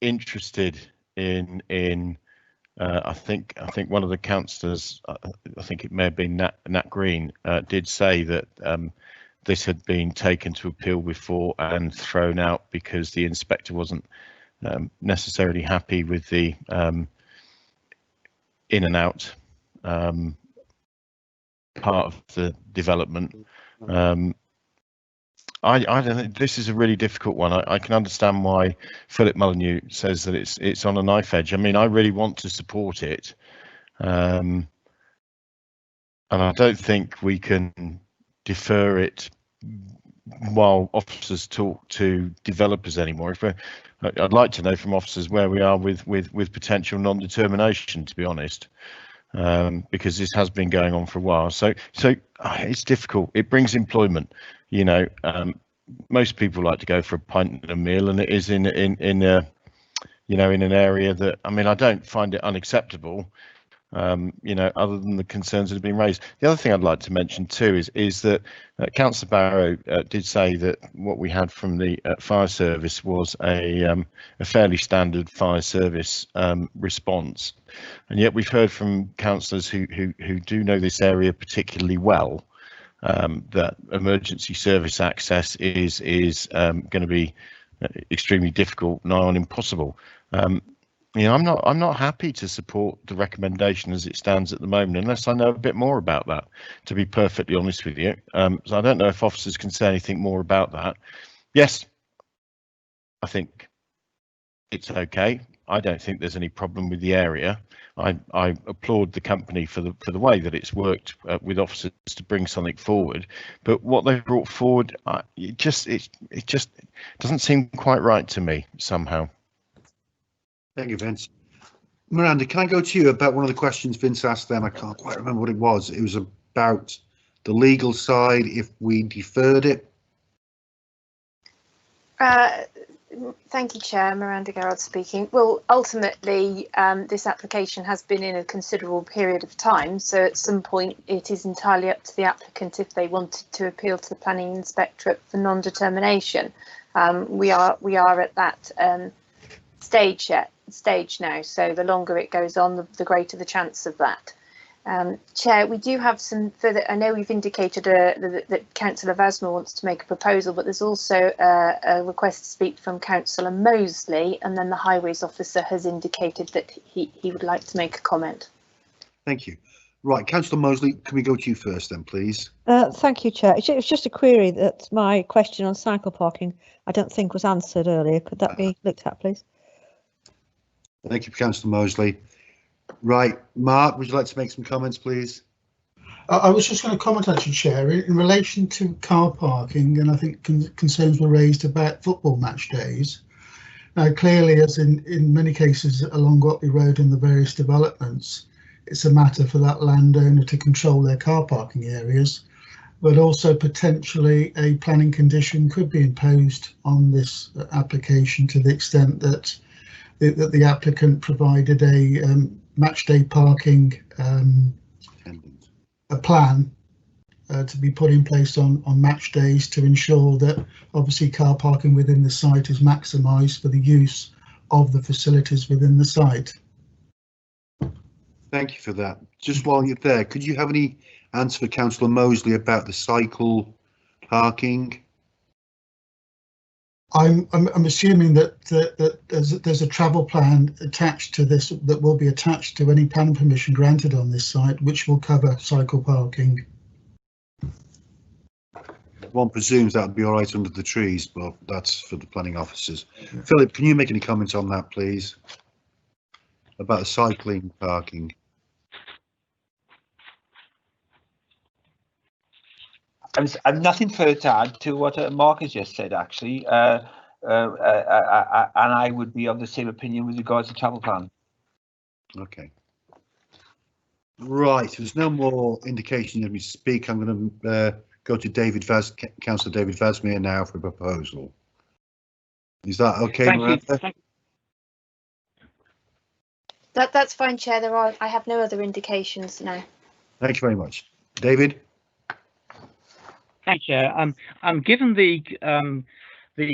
interested in I think one of the councillors, I think it may have been Nat Green, did say that this had been taken to appeal before and thrown out because the inspector wasn't necessarily happy with the in and out part of the development. I don't know, this is a really difficult one. I can understand why Philip Molyneux says that it's on a knife edge. I mean, I really want to support it, and I don't think we can defer it while officers talk to developers anymore. I'd like to know from officers where we are with potential non-determination, to be honest, because this has been going on for a while. So it's difficult. It brings employment. You know, most people like to go for a pint and a meal, and it is in a, you know, in an area that, I mean, I don't find it unacceptable, you know, other than the concerns that have been raised. The other thing I'd like to mention too is that Councillor Barrow did say that what we had from the fire service was a fairly standard fire service response, and yet we've heard from councillors who do know this area particularly well, that emergency service access is going to be extremely difficult, nigh on impossible. You know, I'm not happy to support the recommendation as it stands at the moment unless I know a bit more about that, to be perfectly honest with you. So I don't know if officers can say anything more about that. Yes, I think it's okay. I don't think there's any problem with the area. I applaud the company for the way that it's worked with officers to bring something forward, but what they've brought forward, it just doesn't seem quite right to me somehow. Thank you, Vince. Miranda, can I go to you about one of the questions Vince asked them? I can't quite remember what it was. It was about the legal side, if we deferred it. Thank you, Chair. Miranda Garrod speaking. Well, ultimately, this application has been in a considerable period of time, so at some point it is entirely up to the applicant if they wanted to appeal to the Planning Inspectorate for non-determination. We are at that stage now, so the longer it goes on, the greater the chance of that. Chair, we do have some further. I know we've indicated that Councillor Vasma wants to make a proposal, but there's also a request to speak from Councillor Mosley, and then the Highways Officer has indicated that he would like to make a comment. Thank you. Right, Councillor Mosley, can we go to you first then, please? Thank you, Chair. It's just a query that my question on cycle parking I don't think was answered earlier. Could that be looked at, please? Thank you, Councillor Mosley. Right, Mark, would you like to make some comments, please? I was just going to comment, actually, Chair, in relation to car parking, and I think concerns were raised about football match days. Now, clearly, as in many cases along Watley Road and the various developments, it's a matter for that landowner to control their car parking areas, but also potentially a planning condition could be imposed on this application to the extent that the applicant provided a match day parking a plan to be put in place on match days to ensure that obviously car parking within the site is maximised for the use of the facilities within the site. Thank you for that. Just while you're there, could you have any answer for Councillor Mosley about the cycle parking? I'm assuming that there's a travel plan attached to this that will be attached to any planning permission granted on this site, which will cover cycle parking. One presumes that would be all right under the trees, but that's for the planning officers. Yeah. Philip, can you make any comments on that, please? About the cycling parking? I've nothing further to add to what Mark has just said, actually. And I would be of the same opinion with regards to travel plan. Okay. Right, there's no more indication as we speak. I'm going to go to Councillor David Vasmere now for a proposal. Is that okay, Miranda? Thank you. That's fine, Chair. I have no other indications now. Thank you very much. David? Thanks, Chair. Given the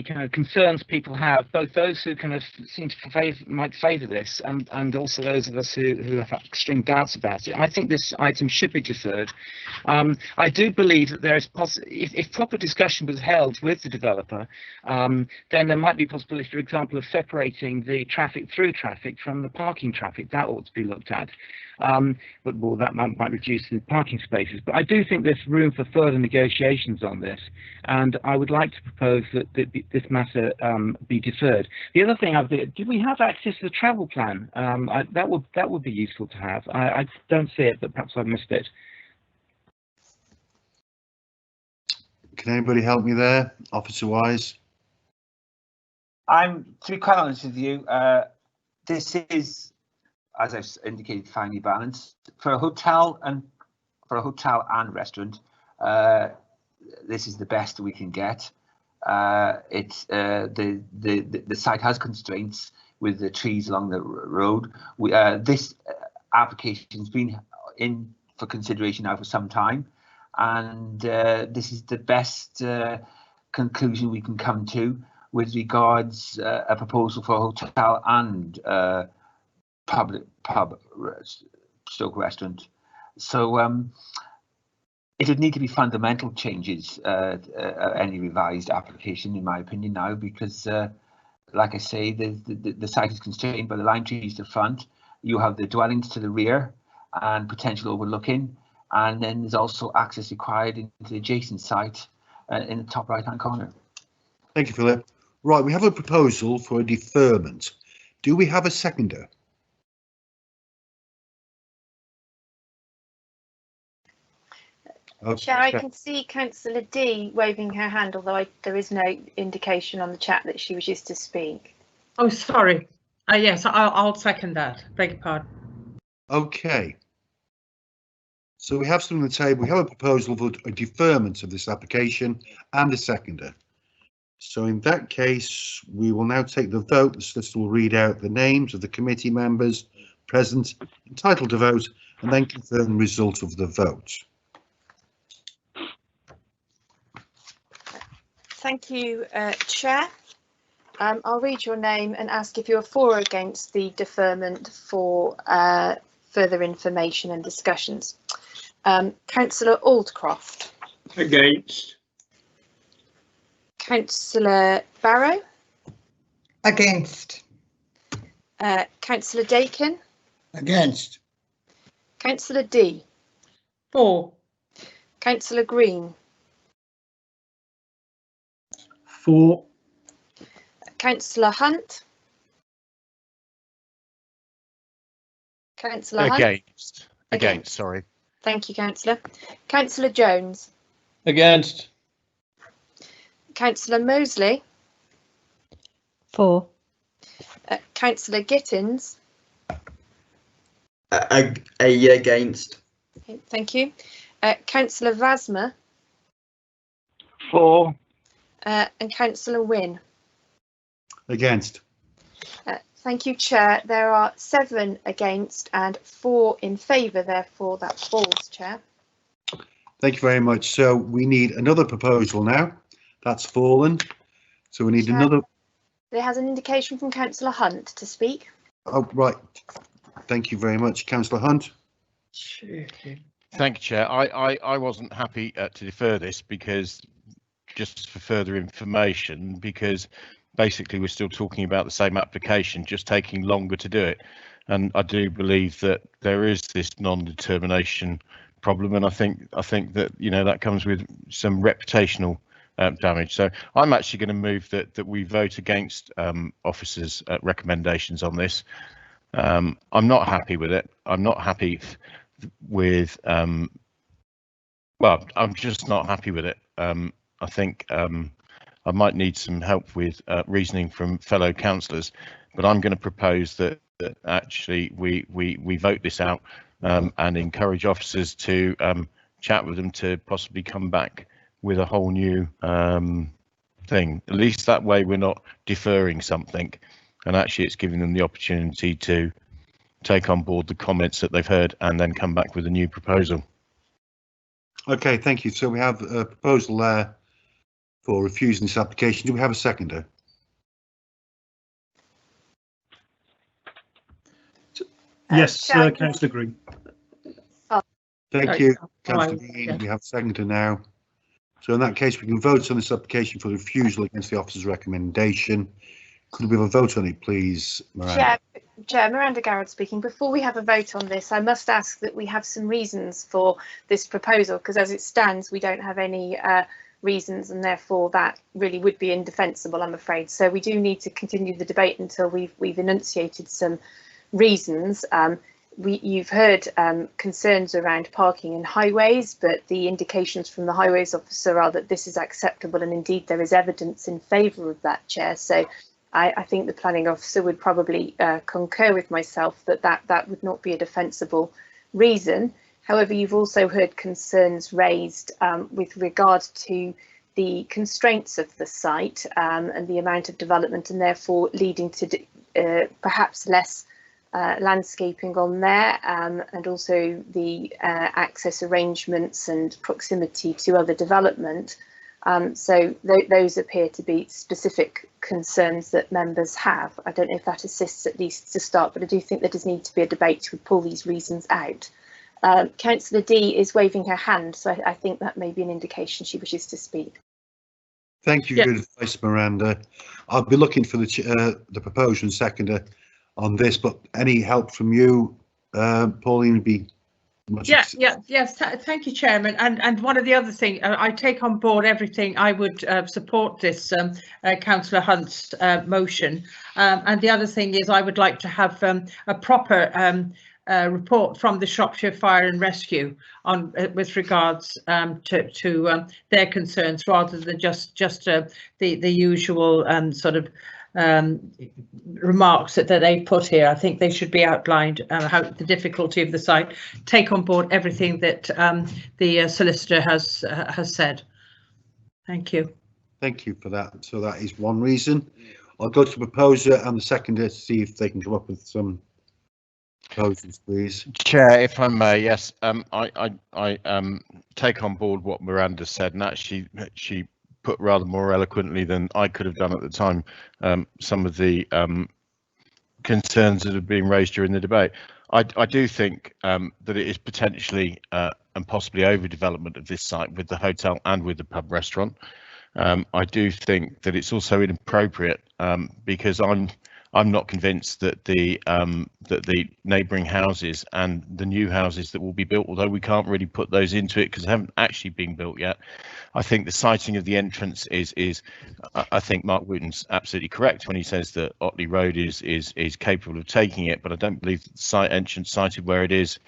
kind of concerns people have, both those who kind of seem to might favour this, and also those of us who have extreme doubts about it, I think this item should be deferred. I do believe that there is if proper discussion was held with the developer, then there might be possibility, for example, of separating the through traffic from the parking traffic. That ought to be looked at. But well, that might reduce the parking spaces. But I do think there's room for further negotiations on this, and I would like to propose that this matter be deferred. The other thing do we have access to the travel plan? That would be useful to have. I don't see it, but perhaps I've missed it. Can anybody help me there, officer-wise? To be quite honest with you, this is, as I've indicated, finely balanced for a hotel and restaurant. This is the best we can get. It's the site has constraints with the trees along the road. This application's been in for consideration now for some time, and this is the best conclusion we can come to with regards a proposal for a hotel and pub Stoke restaurant. So it would need to be fundamental changes any revised application, in my opinion, now, because like I say, the site is constrained by the lime trees to the front. You have the dwellings to the rear and potential overlooking, and then there's also access required into the adjacent site in the top right hand corner. Thank you, Philip. Right, we have a proposal for a deferment. Do we have a seconder? Okay. Chair, I can see Councillor D waving her hand, although there is no indication on the chat that she wishes to speak. Oh, sorry. Yes, I'll second that. Beg your pardon. Okay. So we have something on the table. We have a proposal for a deferment of this application and a seconder. So in that case, we will now take the vote. The solicitor will read out the names of the committee members present, entitled to vote, and then confirm the result of the vote. Thank you, Chair. I'll read your name and ask if you're for or against the deferment for further information and discussions. Councillor Aldcroft. Against. Councillor Barrow. Against. Councillor Dakin. Against. Councillor D. For. Councillor Green. For. Councillor Hunt. Councillor Hunt. Against. Against, sorry. Thank you, Councillor. Councillor Jones. Against. Councillor Mosley. For. Councillor Gittins. Against. Thank you. Councillor Vasmer. For. And Councillor Wynne. Against. Thank you, Chair. There are 7 against and 4 in favour, therefore that falls, Chair. Thank you very much. So we need another proposal now. That's fallen. So we need Chair, another. There has an indication from Councillor Hunt to speak. Oh, right. Thank you very much, Councillor Hunt. Thank you, Chair. I wasn't happy to defer this because just for further information, because basically we're still talking about the same application, just taking longer to do it. And I do believe that there is this non-determination problem, and I think that, you know, that comes with some reputational damage. So I'm actually going to move that we vote against officers' recommendations on this. I'm not happy with it. I'm not happy with well, I'm just not happy with it. I think I might need some help with reasoning from fellow councillors, but I'm going to propose that actually we vote this out and encourage officers to chat with them to possibly come back with a whole new thing. At least that way we're not deferring something, and actually it's giving them the opportunity to take on board the comments that they've heard and then come back with a new proposal. Okay, thank you. So we have a proposal there for refusing this application. Do we have a seconder? Yes, Councillor Green. Thank you, Councillor Green. We have a seconder now. So in that case, we can vote on this application for refusal against the officer's recommendation. Could we have a vote on it, please, Miranda? Chair, Miranda Garrod speaking. Before we have a vote on this, I must ask that we have some reasons for this proposal, because as it stands, we don't have any reasons, and therefore that really would be indefensible, I'm afraid. So we do need to continue the debate until we've enunciated some reasons. You've heard concerns around parking and highways, but the indications from the highways officer are that this is acceptable, and indeed there is evidence in favour of that, Chair. So I think the planning officer would probably concur with myself that that would not be a defensible reason. However, you've also heard concerns raised with regard to the constraints of the site and the amount of development, and therefore leading to perhaps less landscaping on there, and also the access arrangements and proximity to other development. So those appear to be specific concerns that members have. I don't know if that assists at least to start, but I do think there does need to be a debate to pull these reasons out. Councillor D is waving her hand, so I think that may be an indication she wishes to speak. Thank you, good advice, Miranda. I'll be looking for the proposer and seconder on this, but any help from you, Pauline, would be much. Yes. Thank you, Chairman. And one of the other things, I take on board everything. I would support this Councillor Hunt's motion. And the other thing is, I would like to have a proper report from the Shropshire Fire and Rescue on with regards to their concerns, rather than just the usual sort of remarks that they put here. I think they should be outlined, how the difficulty of the site. Take on board everything that the solicitor has said. Thank you. Thank you for that. So that is one reason. I'll go to the proposer and the seconder to see if they can come up with some proposals, please. Chair, if I may, yes, I take on board what Miranda said, and actually she put rather more eloquently than I could have done at the time some of the concerns that have been raised during the debate. I do think that it is potentially and possibly overdevelopment of this site with the hotel and with the pub restaurant. I do think that it's also inappropriate because I'm not convinced that the neighbouring houses and the new houses that will be built, although we can't really put those into it because they haven't actually been built yet. I think the siting of the entrance is I think Mark Wooten's absolutely correct when he says that Otley Road is capable of taking it, but I don't believe that the site entrance sited where it is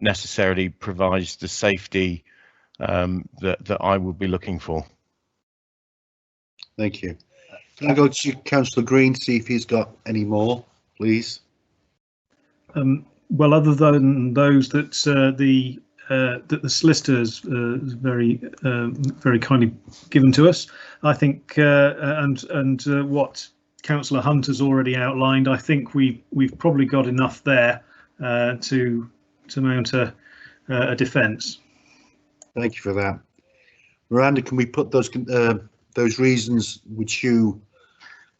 necessarily provides the safety that I would be looking for. Thank you. Can I go to Councillor Green, see if he's got any more, please? Well, other than those that the solicitors very kindly given to us, I think, and what Councillor Hunt has already outlined, I think we've probably got enough there to mount a defence. Thank you for that, Miranda. Can we put those reasons which you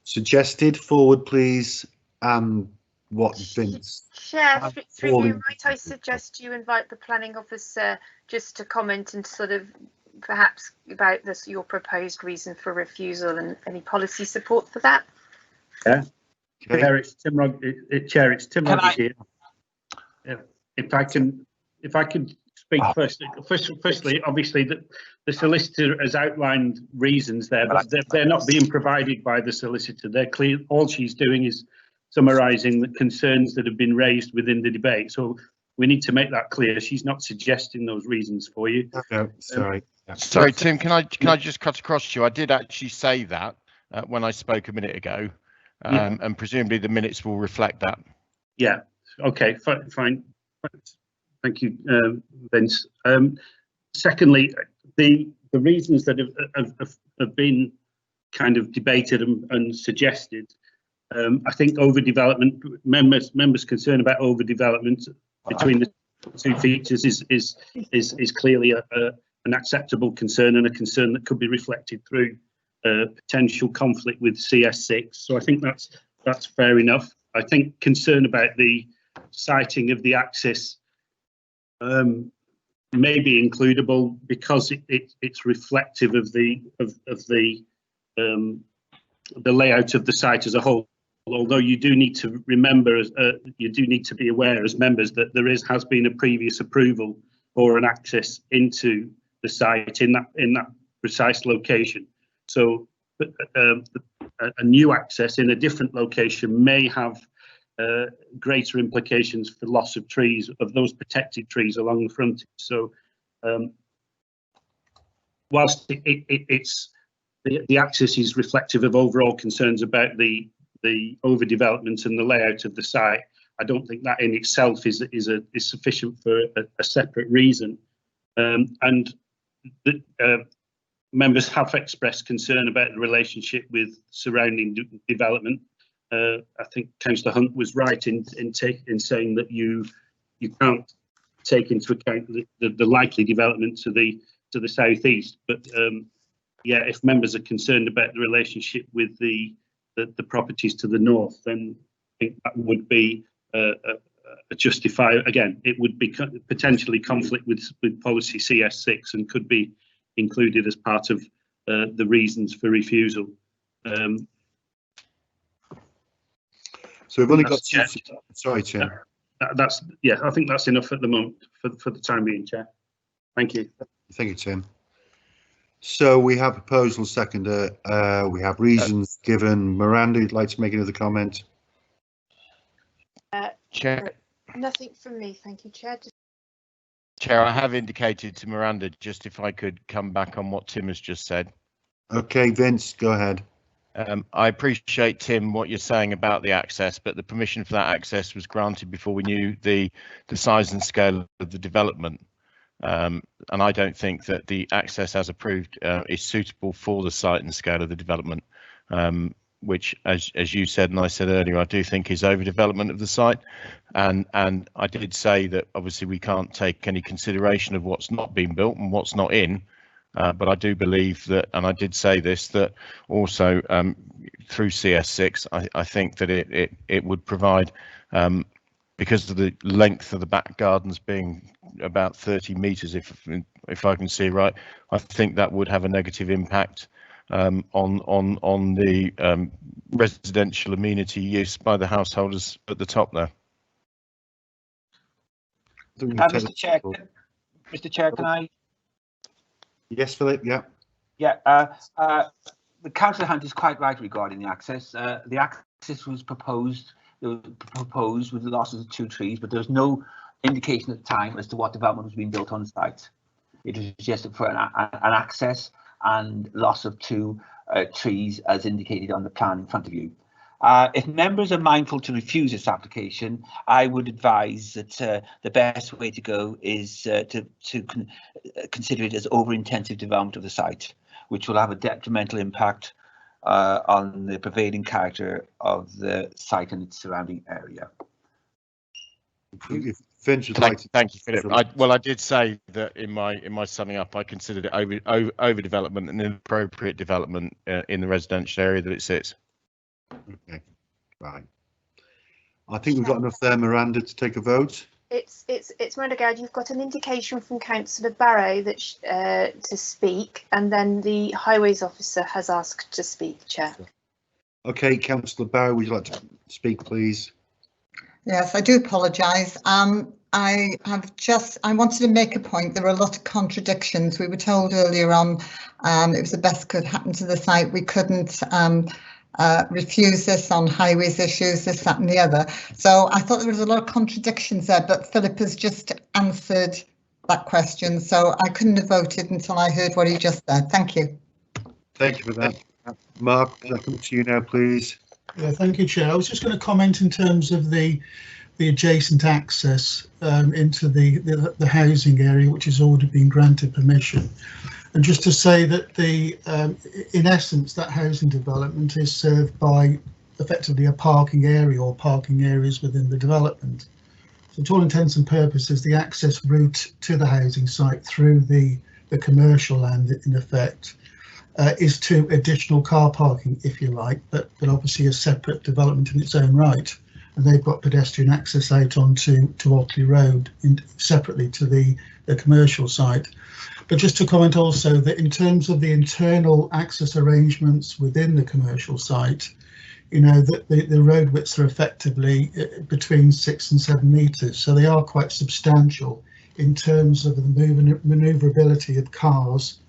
suggested forward, please, and what Vince? Chair, through you, might I suggest you invite the planning officer just to comment and sort of perhaps about this, your proposed reason for refusal and any policy support for that? Yeah. Okay. Chair, it's Tim Rogers here. If I can speak firstly, obviously the solicitor has outlined reasons there, but they're not being provided by the solicitor. They're clear. All she's doing is summarising the concerns that have been raised within the debate. So we need to make that clear. She's not suggesting those reasons for you. No, sorry. Sorry, Tim, can I just cut across you? I did actually say that when I spoke a minute ago, and presumably the minutes will reflect that. Yeah. Okay. Fine. Thank you, Vince. Secondly, the reasons that have been kind of debated and suggested, I think overdevelopment, members' concern about overdevelopment between the two features is clearly an acceptable concern, and a concern that could be reflected through potential conflict with CS6. So I think that's fair enough. I think concern about the siting of the axis may be includable because it's reflective of the layout of the site as a whole. Although you do need to remember, you do need to be aware as members that there has been a previous approval for an access into the site in that precise location. So a new access in a different location may have greater implications for loss of trees, of those protected trees along the frontage. So whilst it's the axis is reflective of overall concerns about the overdevelopment and the layout of the site, I don't think that in itself is sufficient for a separate reason. And members have expressed concern about the relationship with surrounding development. I think Councillor Hunt was right in saying that you can't take into account the likely development to the southeast. But yeah, if members are concerned about the relationship with the properties to the north, then I think that would be a justifier. Again, it would be potentially conflict with policy CS6 and could be included as part of the reasons for refusal. So we've only got two. Sorry, Chair. I think that's enough at the moment for the time being, Chair. Thank you. Thank you, Tim. So we have proposal seconder. We have reasons given. Miranda, you'd like to make another comment? Chair. Nothing from me, thank you, Chair. Chair, I have indicated to Miranda, just if I could come back on what Tim has just said. Okay, Vince, go ahead. I appreciate, Tim, what you're saying about the access, but the permission for that access was granted before we knew the size and scale of the development. And I don't think that the access as approved is suitable for the site and scale of the development, which, as you said and I said earlier, I do think is overdevelopment of the site. And I did say that obviously we can't take any consideration of what's not been built and what's not in. But I do believe that, and I did say this, that also through CS6, I think that it would provide, because of the length of the back gardens being about 30 metres, if I can see right, I think that would have a negative impact on the residential amenity use by the householders at the top there. Mr. Chair, can I? Yes, Philip. Yeah. Yeah. The Councillor Hunt is quite right regarding the access. The access was proposed. It was proposed with the loss of the 2 trees, but there was no indication at the time as to what development was being built on site. It was just for an access and loss of 2 trees, as indicated on the plan in front of you. If members are mindful to refuse this application, I would advise that the best way to go is to consider it as over-intensive development of the site, which will have a detrimental impact on the prevailing character of the site and its surrounding area. Thank you, Philip. I did say that in my summing up, I considered it overdevelopment and inappropriate development in the residential area that it sits. Okay, right. I think we've got enough there, Miranda, to take a vote. It's Miranda Garrett. You've got an indication from Councillor Barrow that to speak, and then the Highways Officer has asked to speak, Chair. Okay, Councillor Barrow, would you like to speak, please? Yes, I do apologise. I wanted to make a point. There are a lot of contradictions. We were told earlier on it was the best could happen to the site. We couldn't refuse this on highways issues, this, that and the other. So I thought there was a lot of contradictions there, but Philip has just answered that question. So I couldn't have voted until I heard what he just said. Thank you. Thank you for that. Mark, can I come to you now, please? Yeah, thank you, Chair. I was just going to comment in terms of the adjacent access into the housing area, which has already been granted permission. And just to say that in essence, that housing development is served by effectively a parking area or parking areas within the development. So to all intents and purposes, the access route to the housing site through the commercial land, in effect, is to additional car parking, if you like, but obviously a separate development in its own right. And they've got pedestrian access out onto Otley Road separately to the commercial site. But just to comment also that in terms of the internal access arrangements within the commercial site, you know, that the road widths are effectively between 6 and 7 metres. So they are quite substantial in terms of the manoeuvrability of cars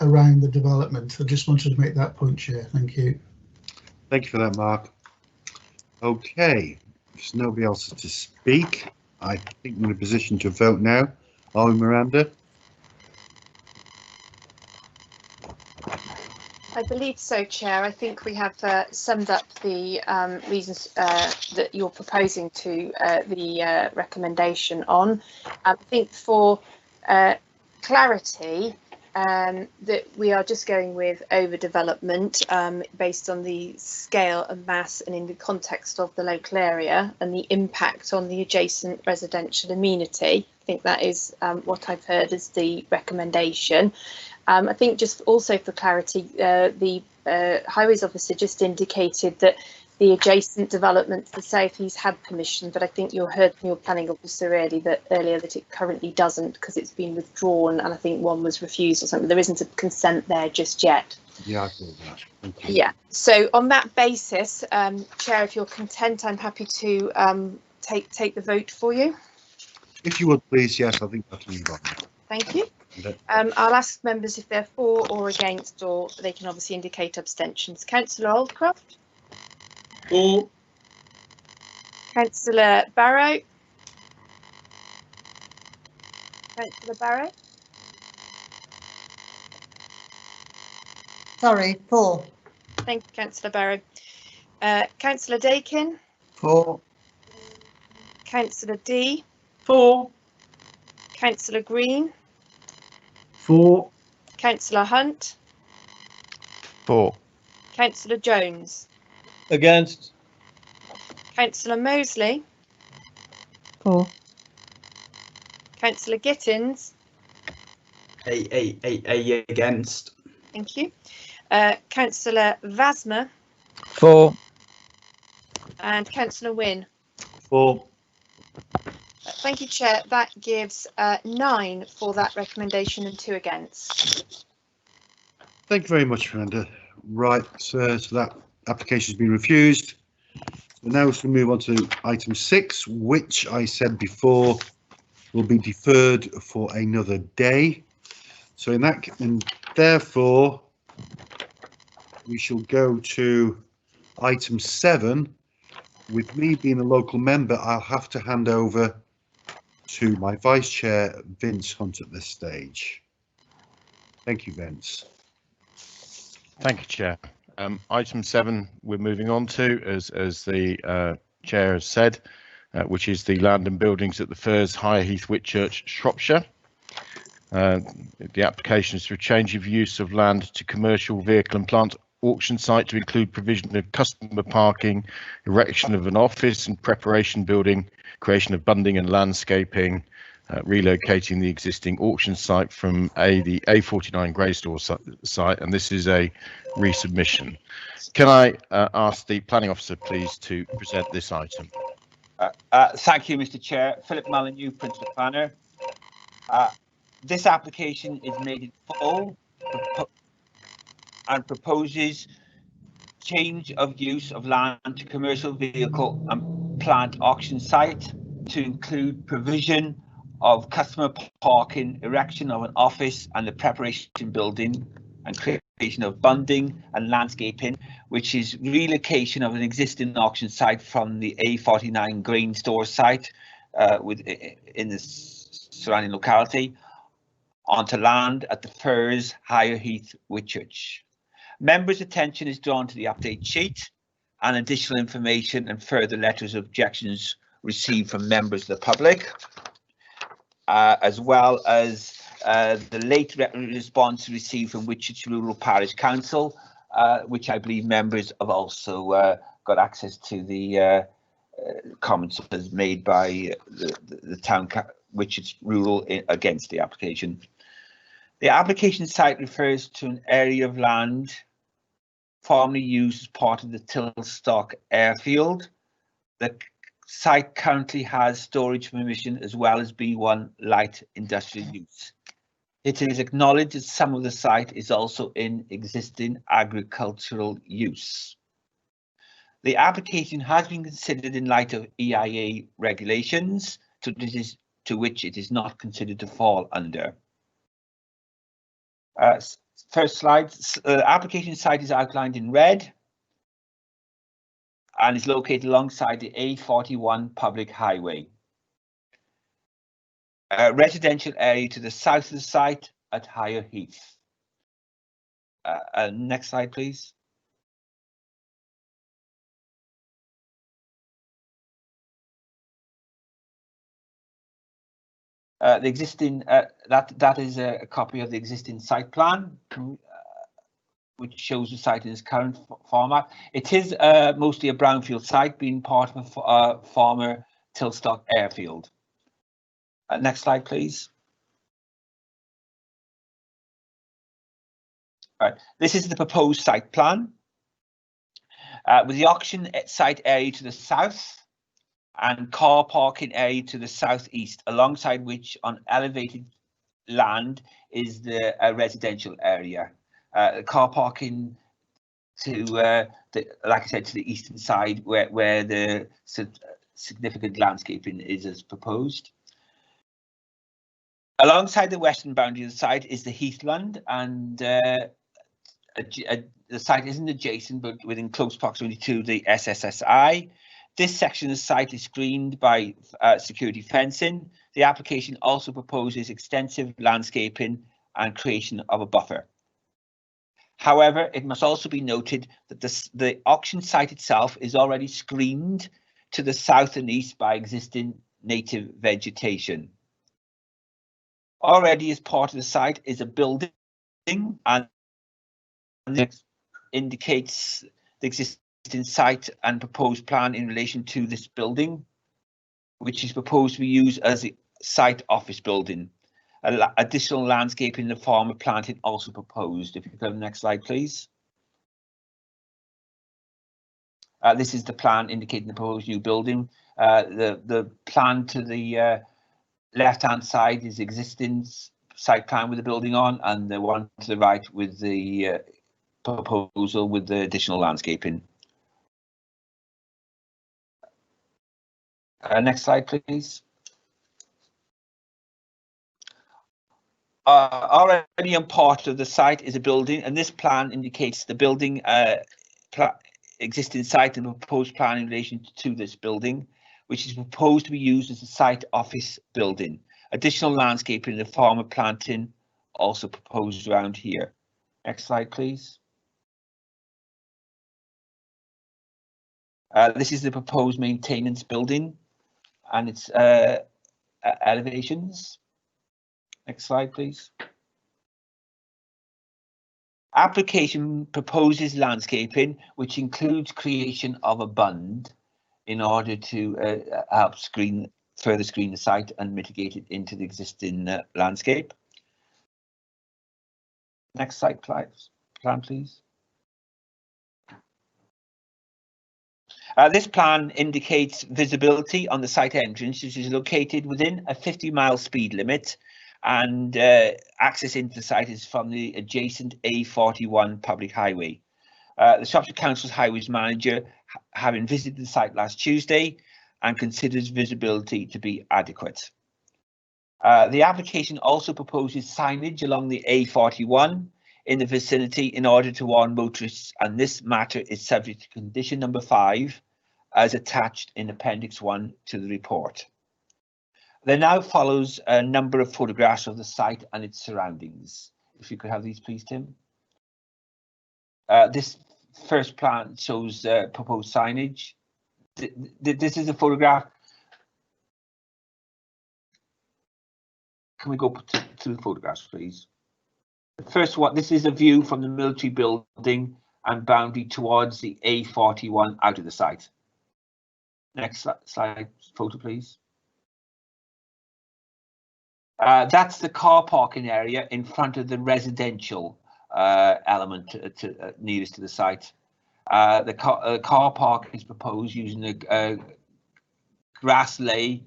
around the development. I just wanted to make that point, Chair. Thank you. Thank you for that, Mark. Okay, if there's nobody else to speak, I think we're in a position to vote now. Are we, Miranda? I believe so, Chair. I think we have summed up the reasons that you're proposing to the recommendation on. I think for clarity, that we are just going with overdevelopment based on the scale and mass and in the context of the local area and the impact on the adjacent residential amenity. I think that is what I've heard as the recommendation. I think just also for clarity, the Highways Officer just indicated that the adjacent development to the south he's had permission, but I think you heard from your planning officer earlier that it currently doesn't because it's been withdrawn, and I think one was refused or something. There isn't a consent there just yet. Yeah, I thought that. Thank you. Yeah. So on that basis, Chair, if you're content, I'm happy to take the vote for you. If you would, please. Yes, I think that's move on. Thank you. I'll ask members if they're for or against, or they can obviously indicate abstentions. Councillor Oldcroft. For. Councillor Barrow. Councillor Barrow. Sorry, for. Thank you, Councillor Barrow. Councillor Dakin. For. Councillor D. For. Councillor Green. For. Councillor Hunt. For. Councillor Jones. Against. Councillor Mosley. For. Councillor Gittins. Against. Thank you. Councillor Vasmer. For. And Councillor Wynne. For. Thank you, Chair. That gives 9 for that recommendation and 2 against. Thank you very much, Miranda. Right, so that application has been refused. So now we move on to item 6, which I said before will be deferred for another day. So and therefore we shall go to item 7. With me being a local member, I'll have to hand over to my Vice Chair, Vince Hunt, at this stage. Thank you, Vince. Thank you, Chair. Item 7 we're moving on to, as the Chair has said, which is the land and buildings at the Firs, Higher Heath, Whitchurch, Shropshire. The application is for a change of use of land to commercial vehicle and plant auction site to include provision of customer parking, erection of an office and preparation building, creation of bunding and landscaping, relocating the existing auction site from the A49 Greystore site, and this is a resubmission. Can I ask the planning officer please to present this item? Thank you, Mr. Chair. Philip Molyneux, Principal Planner. This application is made in full and proposes change of use of land to commercial vehicle and plant auction site to include provision of customer parking, erection of an office and the preparation building and creation of bunding and landscaping, which is relocation of an existing auction site from the A49 grain store site in the surrounding locality onto land at the Firs, Higher Heath, Whitchurch. Members' attention is drawn to the update sheet and additional information and further letters of objections received from members of the public, as well as the late response received from Whitchurch Rural Parish Council, which I believe members have also got access to the comments made by the town Whitchurch Rural against the application. The application site refers to an area of land formerly used as part of the Stoke airfield. The site currently has storage permission as well as B1 light industrial use. It is acknowledged that some of the site is also in existing agricultural use. The application has been considered in light of EIA regulations, to which it is not considered to fall under. First slide, application site is outlined in red and is located alongside the A41 public highway. Residential area to the south of the site at Higher Heath. Next slide, please. The existing that is a copy of the existing site plan, which shows the site in its current format. It is mostly a brownfield site, being part of a former Tilstock airfield. Next slide, please. All right, this is the proposed site plan with the auction site area to the south and car parking area to the southeast, alongside which on elevated land is the residential area. Car parking to like I said, to the eastern side where the significant landscaping is as proposed. Alongside the western boundary of the site is the heathland, and the site isn't adjacent but within close proximity to the SSSI. This section of the site is screened by security fencing. The application also proposes extensive landscaping and creation of a buffer. However, it must also be noted that the auction site itself is already screened to the south and east by existing native vegetation. Already as part of the site is a building, and this indicates the existing site and proposed plan in relation to this building, which is proposed to be used as a site office building. Additional landscaping in the farm of planting also proposed. If you go to the next slide, please. This is the plan indicating the proposed new building. The plan to the left-hand side is existing site plan with the building on, and the one to the right with the proposal with the additional landscaping. Next slide, please. Already on part of the site is a building, and this plan indicates the building existing site and proposed plan in relation to this building, which is proposed to be used as a site office building. Additional landscaping in the farm of planting also proposed around here. Next slide, please. This is the proposed maintenance building and its elevations. Next slide, please. Application proposes landscaping, which includes creation of a bund in order to help further screen the site and mitigate it into the existing landscape. Next slide, plan, please. This plan indicates visibility on the site entrance, which is located within a 50-mile speed limit, and access into the site is from the adjacent A41 public highway. The Shropshire Council's Highways Manager, having visited the site last Tuesday, and considers visibility to be adequate. The application also proposes signage along the A41 in the vicinity in order to warn motorists, and this matter is subject to condition number 5 as attached in Appendix 1 to the report. There now follows a number of photographs of the site and its surroundings. If you could have these, please, Tim. This first plan shows proposed signage. This is a photograph. Can we go to the photographs, please? The first one, this is a view from the military building and boundary towards the A41 out of the site. Next slide, photo, please. That's the car parking area in front of the residential element nearest to the site. The car park is proposed using a grass lay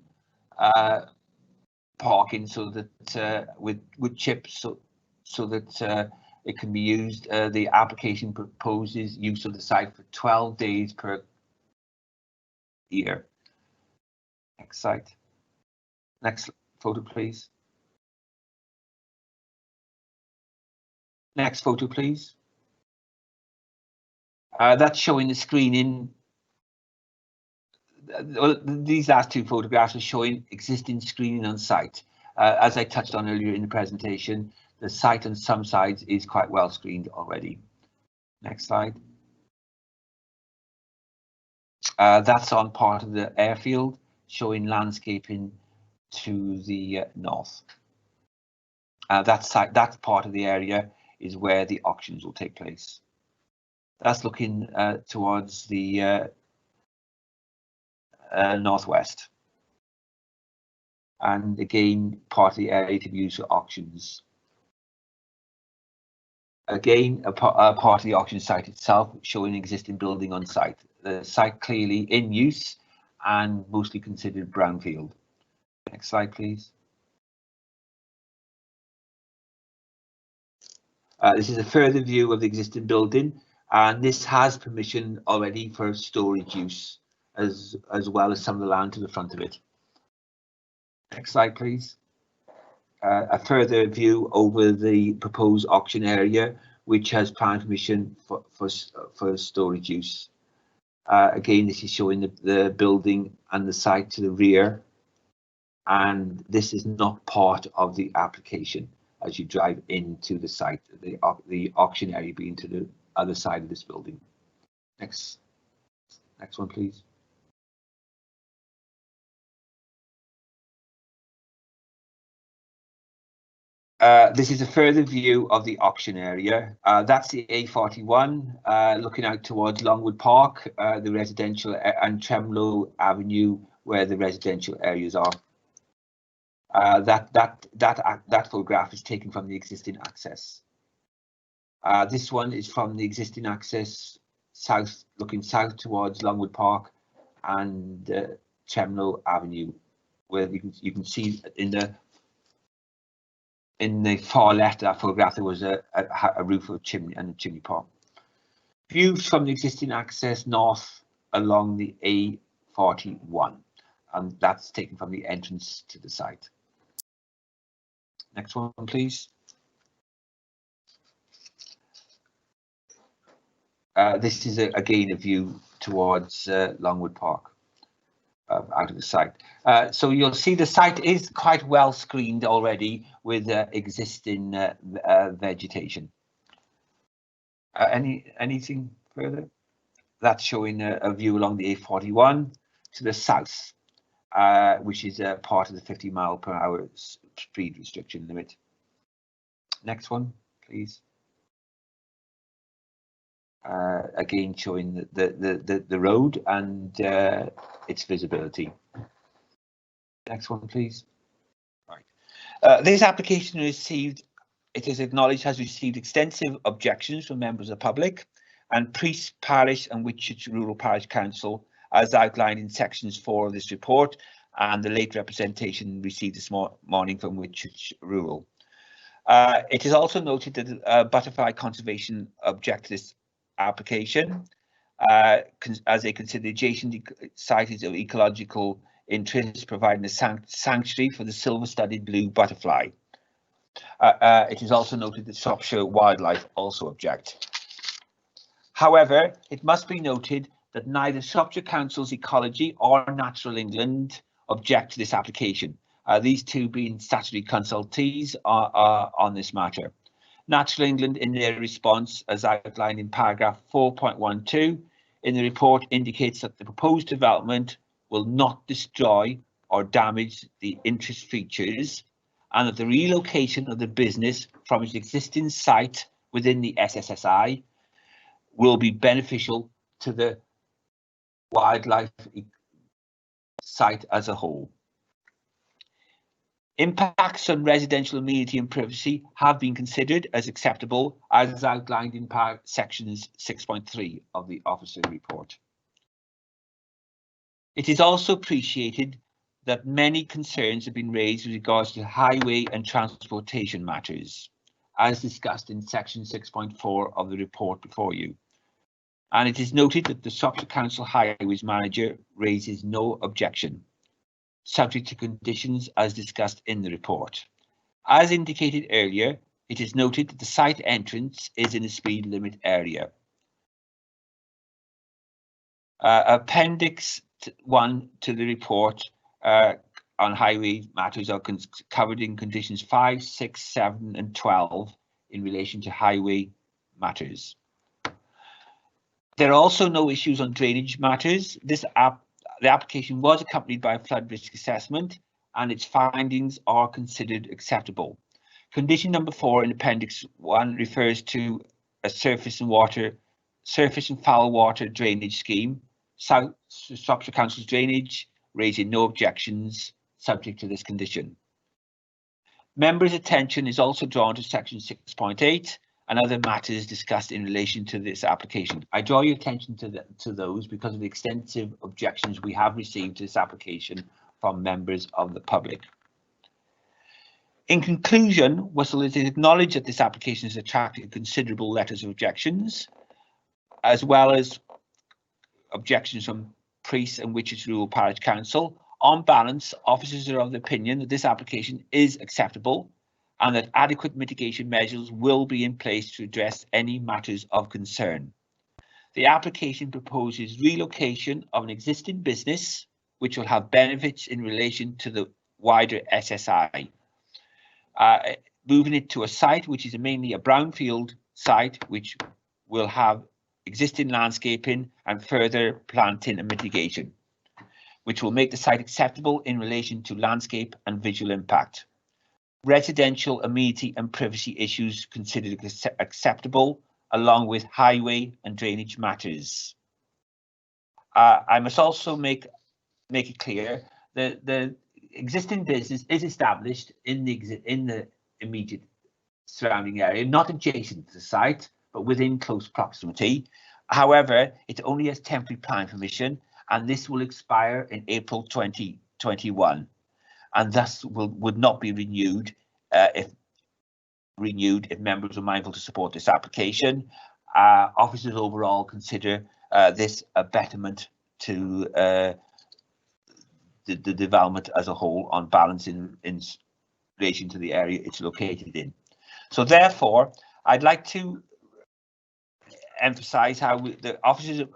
parking, so that with wood chips, so that it can be used. The application proposes use of the site for 12 days per year. Next slide. Next photo, please. Next photo, please. That's showing the screening. These last two photographs are showing existing screening on site. As I touched on earlier in the presentation, the site on some sides is quite well screened already. Next slide. That's on part of the airfield, showing landscaping to the north. That part of the area is where the auctions will take place. That's looking towards the northwest, and again part of the area to be used for auctions. Again, a part of the auction site itself showing existing building on site. The site clearly in use and mostly considered brownfield. Next slide, please. This is a further view of the existing building, and this has permission already for storage use, as well as some of the land to the front of it. Next slide, please. A further view over the proposed auction area, which has planning permission for storage use. Again, this is showing the building and the site to the rear, and this is not part of the application as you drive into the site, the auction area being to the other side of this building. Next one, please. This is a further view of the auction area. That's the A41, looking out towards Longwood Park, the residential, and Tremlow Avenue, where the residential areas are. That photograph is taken from the existing access. This one is from the existing access south, looking south towards Longwood Park and Tremlow Avenue, where you can see in the far left of that photograph there was a roof of chimney and a chimney pot. Views from the existing access north along the A41, and that's taken from the entrance to the site. Next one, please. This is again a view towards Longwood Park out of the site. So you'll see the site is quite well screened already with existing vegetation. Anything further? That's showing a view along the A41 to the south, which is part of the 50-mile-per-hour speed restriction limit. Next one, please. Again, showing the road and its visibility. Next one, please. Right. This application received, it is acknowledged, has received extensive objections from members of the public, and Priest Parish and Whitchurch Rural Parish Council as outlined in sections 4 of this report and the late representation received this morning from Whitchurch Rural. It is also noted that Butterfly Conservation object to this application as they consider the adjacent site is of ecological interest, providing a sanctuary for the silver-studded blue butterfly. It is also noted that Shropshire Wildlife also object. However, it must be noted that neither Shropshire Council's Ecology or Natural England object to this application, these two being statutory consultees on this matter. Natural England, in their response, as outlined in paragraph 4.12 in the report, indicates that the proposed development will not destroy or damage the interest features, and that the relocation of the business from its existing site within the SSSI will be beneficial to the wildlife site as a whole. Impacts on residential amenity and privacy have been considered as acceptable, as outlined in sections 6.3 of the officer report. It is also appreciated that many concerns have been raised with regards to highway and transportation matters, as discussed in section 6.4 of the report before you. And it is noted that the Shropshire Council Highways Manager raises no objection, subject to conditions as discussed in the report. As indicated earlier, it is noted that the site entrance is in a speed limit area. Appendix 1 to the report on highway matters are covered in conditions 5, 6, 7 and 12 in relation to highway matters. There are also no issues on drainage matters. The application was accompanied by a flood risk assessment and its findings are considered acceptable. Condition number 4 in Appendix 1 refers to a surface and foul water drainage scheme. South Shropshire Council's drainage, raising no objections subject to this condition. Members' attention is also drawn to section 6.8 and other matters discussed in relation to this application. I draw your attention to those because of the extensive objections we have received to this application from members of the public. In conclusion, while it is acknowledged that this application has attracted considerable letters of objections, as well as objections from Priest and Whitchurch Rural Parish Council, on balance, officers are of the opinion that this application is acceptable and that adequate mitigation measures will be in place to address any matters of concern. The application proposes relocation of an existing business which will have benefits in relation to the wider SSI. Moving it to a site which is mainly a brownfield site which will have existing landscaping and further planting and mitigation, which will make the site acceptable in relation to landscape and visual impact. Residential amenity and privacy issues considered acceptable, along with highway and drainage matters. I must also make it clear that the existing business is established in the immediate surrounding area, not adjacent to the site, but within close proximity. However, it only has temporary planning permission, and this will expire in April 2021, and thus would not be renewed if members are mindful to support this application. Officers overall consider this a betterment to the development as a whole, on balance in relation to the area it's located in. So therefore, I'd like to emphasize how the officers'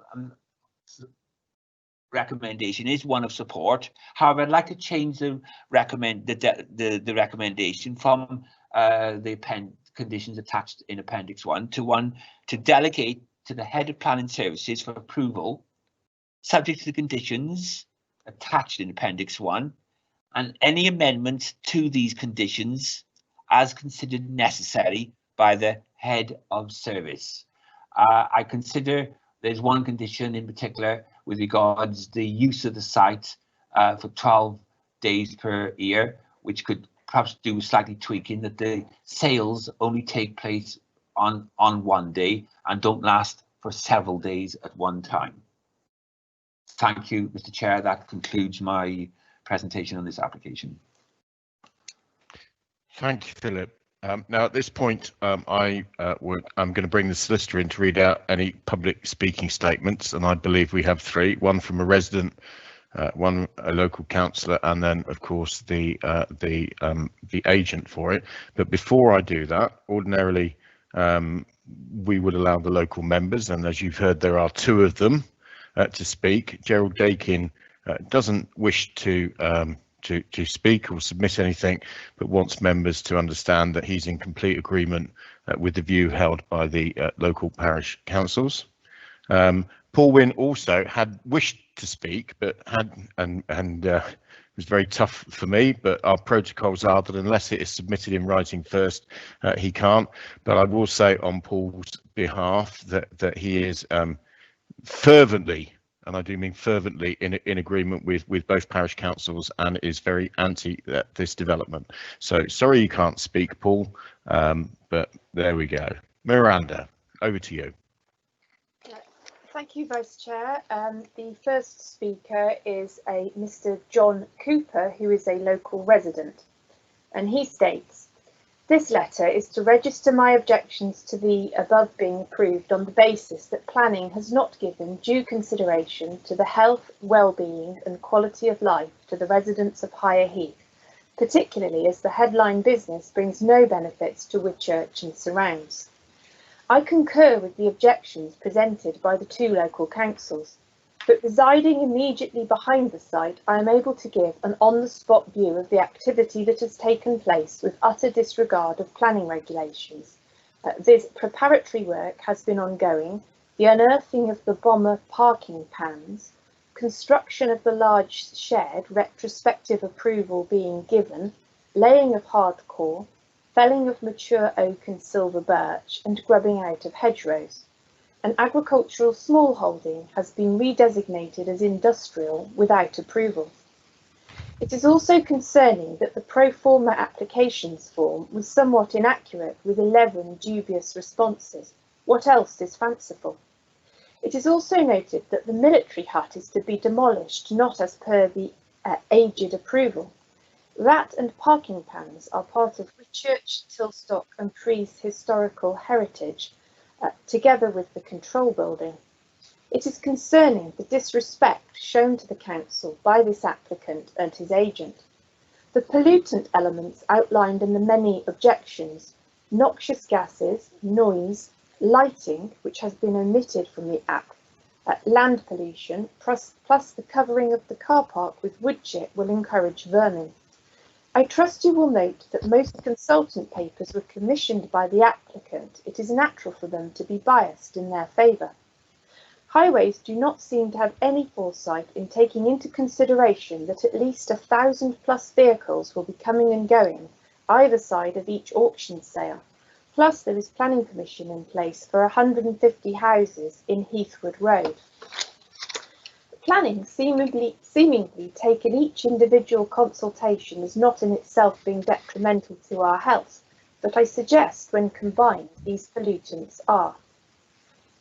recommendation is one of support. However, I'd like to change the recommendation from the conditions attached in Appendix 1 to one to delegate to the Head of Planning Services for approval, subject to the conditions attached in Appendix 1, and any amendments to these conditions as considered necessary by the Head of Service. I consider there's one condition in particular with regards the use of the site for 12 days per year, which could perhaps do slightly tweaking, that the sales only take place on one day and don't last for several days at one time. Thank you, Mr. Chair. That concludes my presentation on this application. Thank you, Philip. Now, at this point, I'm going to bring the solicitor in to read out any public speaking statements, and I believe we have three: one from a resident, one a local councillor, and then, of course, the agent for it. But before I do that, ordinarily we would allow the local members, and as you've heard, there are two of them to speak. Gerald Dakin doesn't wish to speak or submit anything, but wants members to understand that he's in complete agreement with the view held by the local parish councils. Paul Wynne also had wished to speak, but it was very tough for me, but our protocols are that unless it is submitted in writing first, he can't. But I will say on Paul's behalf that he is fervently, and I do mean fervently, in agreement with both parish councils and is very anti this development. So sorry you can't speak, Paul, but there we go. Miranda, over to you. Thank you, Vice Chair. The first speaker is a Mr. John Cooper, who is a local resident, and he states, "This letter is to register my objections to the above being approved on the basis that planning has not given due consideration to the health, well-being and quality of life to the residents of Higher Heath, particularly as the headline business brings no benefits to Whitchurch and surrounds. I concur with the objections presented by the two local councils, but residing immediately behind the site, I am able to give an on-the-spot view of the activity that has taken place with utter disregard of planning regulations. This preparatory work has been ongoing, the unearthing of the bomber parking pans, construction of the large shed, retrospective approval being given, laying of hardcore, felling of mature oak and silver birch, and grubbing out of hedgerows. An agricultural smallholding has been redesignated as industrial without approval. It is also concerning that the pro forma applications form was somewhat inaccurate with 11 dubious responses. What else is fanciful? It is also noted that the military hut is to be demolished, not as per the aged approval. That and parking pans are part of Whitchurch, Tilstock and Prees historical heritage, together with the control building. It is concerning the disrespect shown to the council by this applicant and his agent. The pollutant elements outlined in the many objections, noxious gases, noise, lighting, which has been omitted from the app, land pollution, plus the covering of the car park with wood chip will encourage vermin. I trust you will note that most consultant papers were commissioned by the applicant. It is natural for them to be biased in their favour. Highways do not seem to have any foresight in taking into consideration that at least 1,000+ vehicles will be coming and going either side of each auction sale. Plus there is planning permission in place for 150 houses in Heathwood Road. Planning seemingly taken each individual consultation is not in itself being detrimental to our health, but I suggest when combined these pollutants are.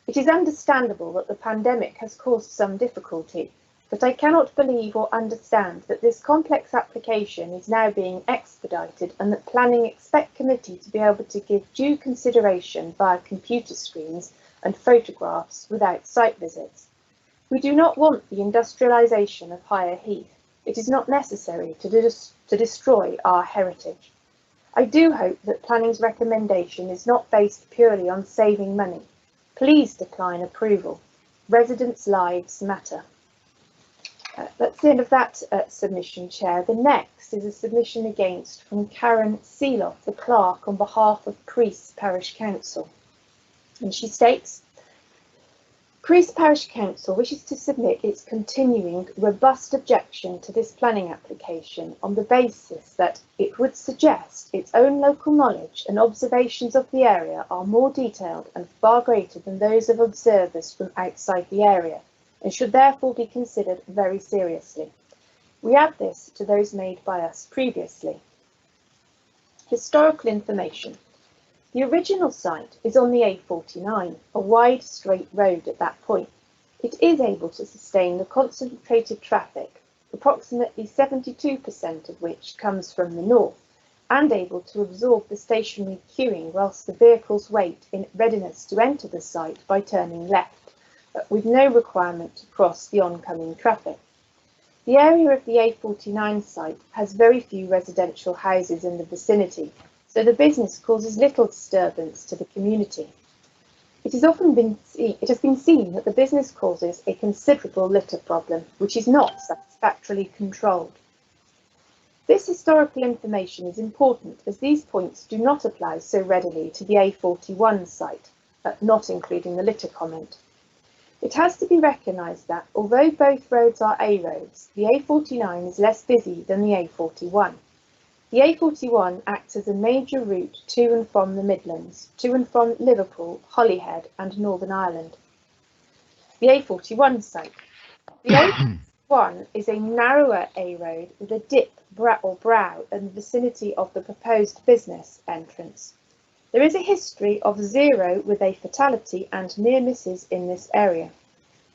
It is understandable that the pandemic has caused some difficulty, but I cannot believe or understand that this complex application is now being expedited and that planning expect committee to be able to give due consideration via computer screens and photographs without site visits. We do not want the industrialisation of Higher Heath. It is not necessary to destroy our heritage. I do hope that planning's recommendation is not based purely on saving money. Please decline approval. Residents' lives matter. That's the end of that submission, Chair. The next is a submission against from Karen Seeloff, the clerk, on behalf of Prees Parish Council. And she states, Prees Parish Council wishes to submit its continuing robust objection to this planning application on the basis that it would suggest its own local knowledge and observations of the area are more detailed and far greater than those of observers from outside the area, and should therefore be considered very seriously. We add this to those made by us previously. Historical information. The original site is on the A49, a wide straight road at that point. It is able to sustain the concentrated traffic, approximately 72% of which comes from the north, and able to absorb the stationary queuing whilst the vehicles wait in readiness to enter the site by turning left, with no requirement to cross the oncoming traffic. The area of the A49 site has very few residential houses in the vicinity, so the business causes little disturbance to the community. It has been seen that the business causes a considerable litter problem, which is not satisfactorily controlled. This historical information is important as these points do not apply so readily to the A41 site, not including the litter comment. It has to be recognised that, although both roads are A roads, the A49 is less busy than the A41. The A41 acts as a major route to and from the Midlands, to and from Liverpool, Holyhead and Northern Ireland. The A41 site. The A41 is a narrower A road with a dip or brow in the vicinity of the proposed business entrance. There is a history of 0 with a fatality and near misses in this area.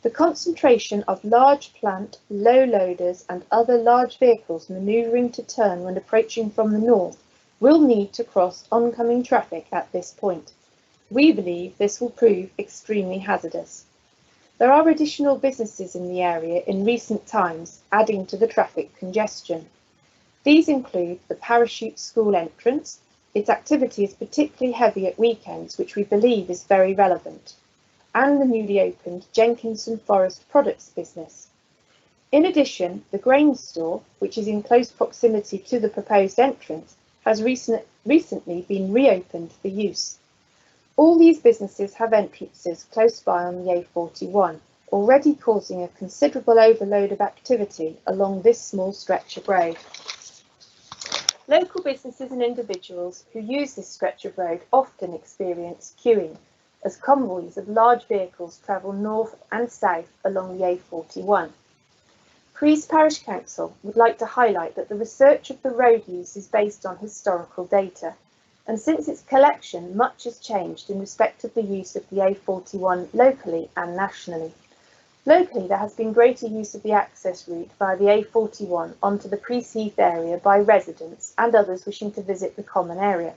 The concentration of large plant, low loaders and other large vehicles manoeuvring to turn when approaching from the north will need to cross oncoming traffic at this point. We believe this will prove extremely hazardous. There are additional businesses in the area in recent times, adding to the traffic congestion. These include the Parachute School entrance. Its activity is particularly heavy at weekends, which we believe is very relevant, and the newly opened Jenkinson Forest Products business. In addition, the grain store, which is in close proximity to the proposed entrance, has recently been reopened for use. All these businesses have entrances close by on the A41, already causing a considerable overload of activity along this small stretch of road. Local businesses and individuals who use this stretch of road often experience queuing, as convoys of large vehicles travel north and south along the A41. Creese Parish Council would like to highlight that the research of the road use is based on historical data, and since its collection, much has changed in respect of the use of the A41 locally and nationally. Locally, there has been greater use of the access route via the A41 onto the Creese Heath area by residents and others wishing to visit the common area.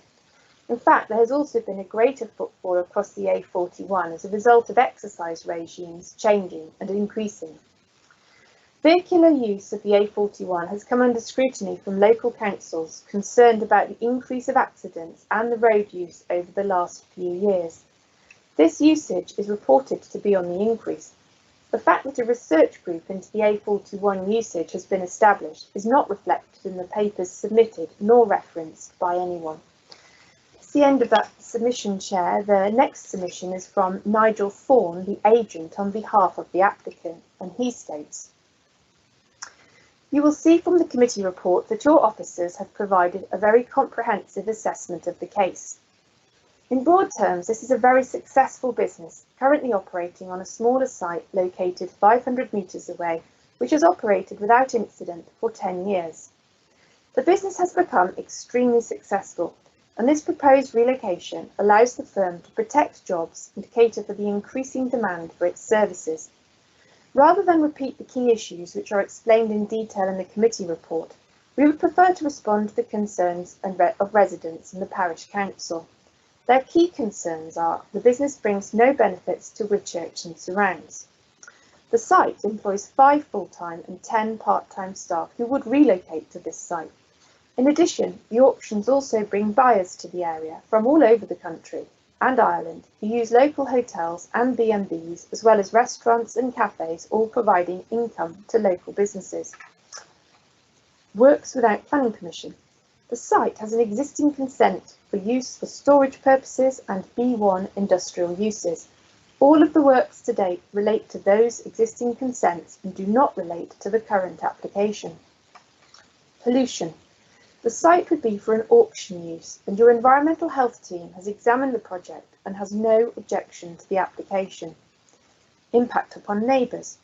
In fact, there has also been a greater footfall across the A41 as a result of exercise regimes changing and increasing. Vehicular use of the A41 has come under scrutiny from local councils concerned about the increase of accidents and the road use over the last few years. This usage is reported to be on the increase. The fact that a research group into the A41 usage has been established is not reflected in the papers submitted nor referenced by anyone. It's the end of that submission, Chair. The next submission is from Nigel Thorne, the agent on behalf of the applicant, and he states, "You will see from the committee report that your officers have provided a very comprehensive assessment of the case. In broad terms, this is a very successful business, currently operating on a smaller site located 500 metres away, which has operated without incident for 10 years. The business has become extremely successful, and this proposed relocation allows the firm to protect jobs and cater for the increasing demand for its services. Rather than repeat the key issues which are explained in detail in the committee report, we would prefer to respond to the concerns of residents and the parish council. Their key concerns are the business brings no benefits to Whitchurch and surrounds. The site employs 5 full-time and 10 part-time staff who would relocate to this site. In addition, the auctions also bring buyers to the area from all over the country and Ireland who use local hotels and B&Bs as well as restaurants and cafes, all providing income to local businesses. Works without planning permission. The site has an existing consent for use for storage purposes and B1 industrial uses. All of the works to date relate to those existing consents and do not relate to the current application. Pollution. The site would be for an auction use, and your environmental health team has examined the project and has no objection to the application. Impact upon neighbours.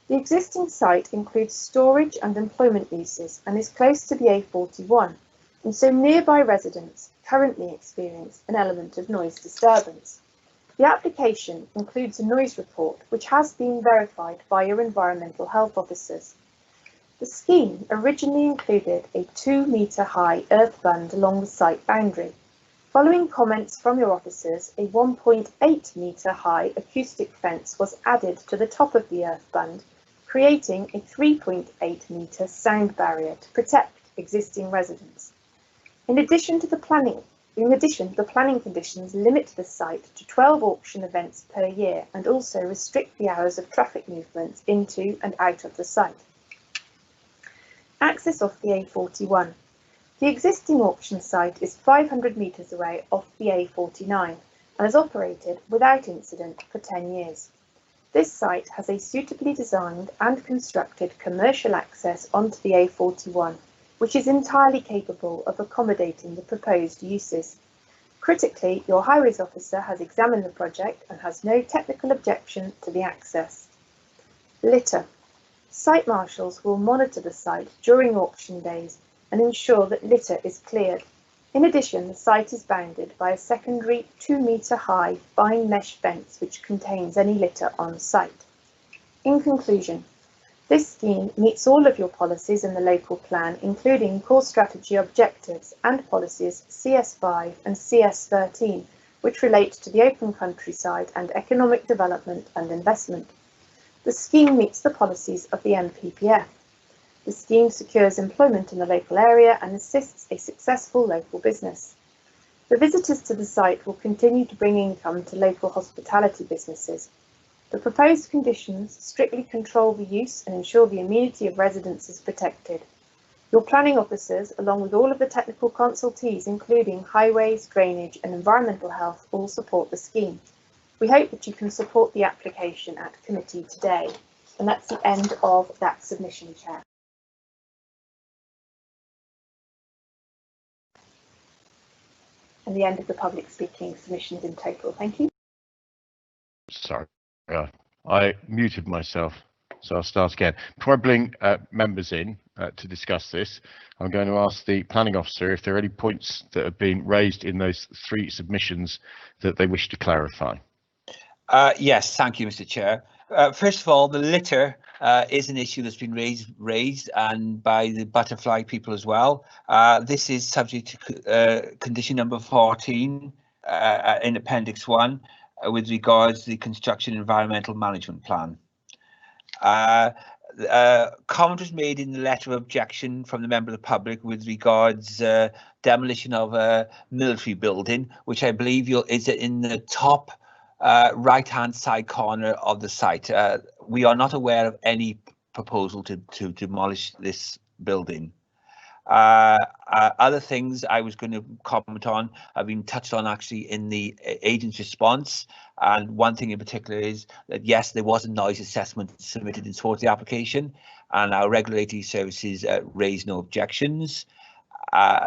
The existing site includes storage and employment uses and is close to the A41, and so nearby residents currently experience an element of noise disturbance. The application includes a noise report which has been verified by your environmental health officers. The scheme originally included a 2-metre high earth band along the site boundary. Following comments from your officers, a 1.8 metre high acoustic fence was added to the top of the earth band, creating a 3.8 metre sound barrier to protect existing residents. In addition, the planning conditions limit the site to 12 auction events per year and also restrict the hours of traffic movements into and out of the site. Access off the A41. The existing auction site is 500 metres away off the A49 and has operated without incident for 10 years. This site has a suitably designed and constructed commercial access onto the A41, which is entirely capable of accommodating the proposed uses. Critically, your highways officer has examined the project and has no technical objection to the access. Litter. Site marshals will monitor the site during auction days and ensure that litter is cleared. In addition, the site is bounded by a secondary 2-metre high fine mesh fence which contains any litter on site. In conclusion, this scheme meets all of your policies in the local plan, including core strategy objectives and policies CS5 and CS13, which relate to the open countryside and economic development and investment. The scheme meets the policies of the NPPF. The scheme secures employment in the local area and assists a successful local business. The visitors to the site will continue to bring income to local hospitality businesses. The proposed conditions strictly control the use and ensure the amenity of residents is protected. Your planning officers, along with all of the technical consultees, including highways, drainage and environmental health, all support the scheme. We hope that you can support the application at committee today. And that's the end of that submission, Chair. And the end of the public speaking submissions in total. Thank you. Sorry, I muted myself, so I'll start again. Before I bring members in to discuss this, I'm going to ask the planning officer if there are any points that have been raised in those 3 submissions that they wish to clarify. Yes, thank you, Mr. Chair. First of all, the litter is an issue that's been raised and by the butterfly people as well. This is subject to condition number 14 in Appendix 1 with regards to the construction environmental management plan. Comment was made in the letter of objection from the member of the public with regards demolition of a military building, which I believe is in the top right-hand side corner of the site. We are not aware of any proposal to demolish this building. Other things I was going to comment on have been touched on actually in the agent's response, and one thing in particular is that yes, there was a noise assessment submitted in support of the application, and our regulatory services raised no objections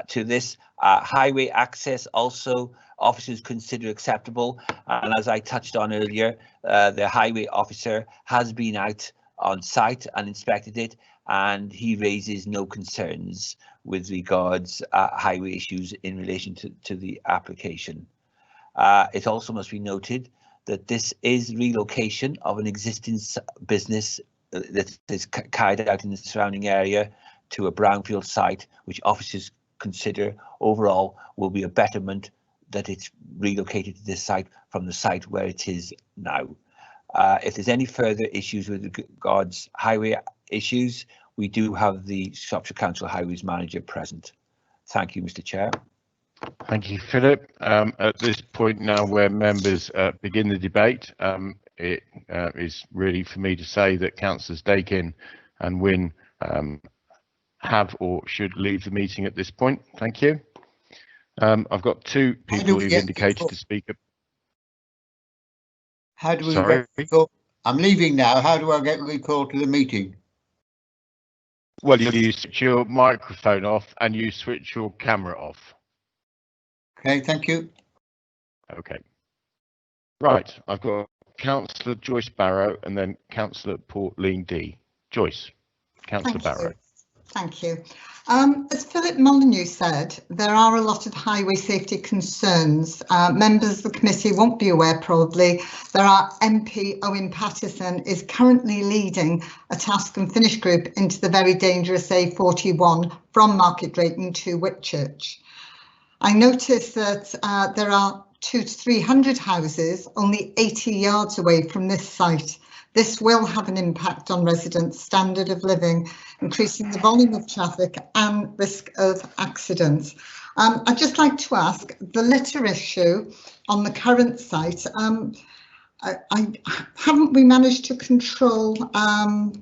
to this. Highway access also officers consider acceptable, and as I touched on earlier, the highway officer has been out on site and inspected it, and he raises no concerns with regards highway issues in relation to the application. It also must be noted that this is relocation of an existing business that is carried out in the surrounding area to a brownfield site, which officers consider overall will be a betterment that it's relocated to this site from the site where it is now. If there's any further issues with regards highway issues, we do have the Shropshire Council Highways Manager present. Thank you, Mr. Chair. Thank you, Philip. At this point now where members begin the debate, it is really for me to say that Councillors Dakin and Wynne have or should leave the meeting at this point. Thank you. I've got 2 people who've indicated to speak. How do we get recalled? I'm leaving now. How do I get recalled to the meeting? Well, you switch your microphone off and you switch your camera off. Okay, thank you. Okay. Right, I've got Councillor Joyce Barrow and then Councillor Pauline D. Joyce, Councillor Barrow. Thank you. As Philip Molyneux said, there are a lot of highway safety concerns. Members of the committee won't be aware probably. There are MP Owen Pattison is currently leading a task and finish group into the very dangerous A41 from Market Drayton to Whitchurch. I noticed that there are 200 to 300 houses only 80 yards away from this site. This will have an impact on residents' standard of living, increasing the volume of traffic and risk of accidents. I'd just like to ask, the litter issue on the current site, haven't we managed to control on